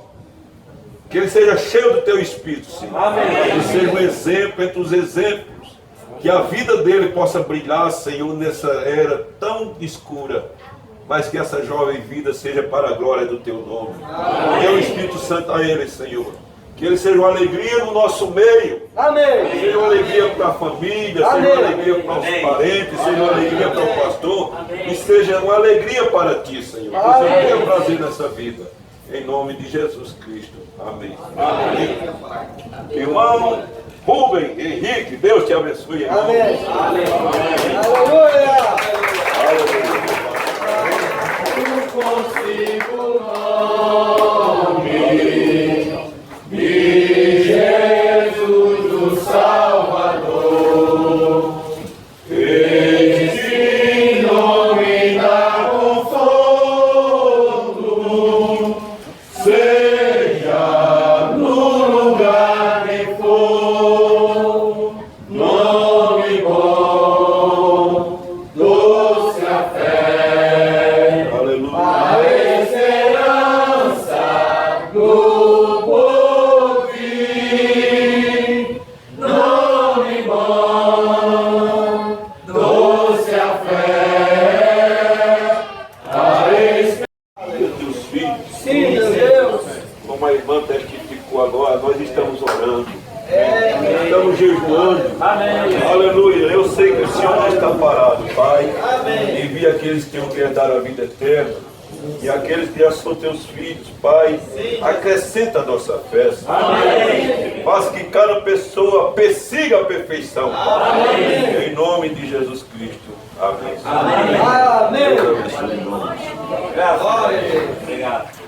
que ele seja cheio do teu Espírito, Senhor. Amém. Que ele seja um exemplo entre os exemplos. Que a vida dele possa brilhar, Senhor, nessa era tão escura, mas que essa jovem vida seja para a glória do Teu nome. Dê o Espírito Santo a ele, Senhor. Que ele seja uma alegria no nosso meio. Amém. Seja uma alegria para a família, seja uma alegria para os parentes, seja uma alegria para o pastor, e seja uma alegria para Ti, Senhor. Que o Senhor tenha prazer nessa vida. Em nome de Jesus Cristo. Amém. Amém. Irmão Rubem Henrique, Deus te abençoe. Irmão. Amém. Amém. Aleluia. Aleluia. Não consigo nome de Jesus o Salvador. Esse nome dá conforto, seja no lugar que for, nome bom, doce a fé, aleluia, a esperança do porvir, nome bom, doce a fé, a esperança dos filhos. Sim, meu Deus. Como a irmã testificou agora, nós estamos orando. Estamos jejuando. Amém. Aleluia. Eu sei que o Senhor não está parado, Pai. Amém. Envia aqueles que tenham que herdar a vida eterna. E aqueles que já são teus filhos, Pai. Sim. Acrescenta a nossa fé. Amém. Faça que cada pessoa persiga a perfeição. Amém. Em nome de Jesus Cristo. Amém. Amém. Deus abençoe em nome de Jesus. Graças a Deus. Obrigado.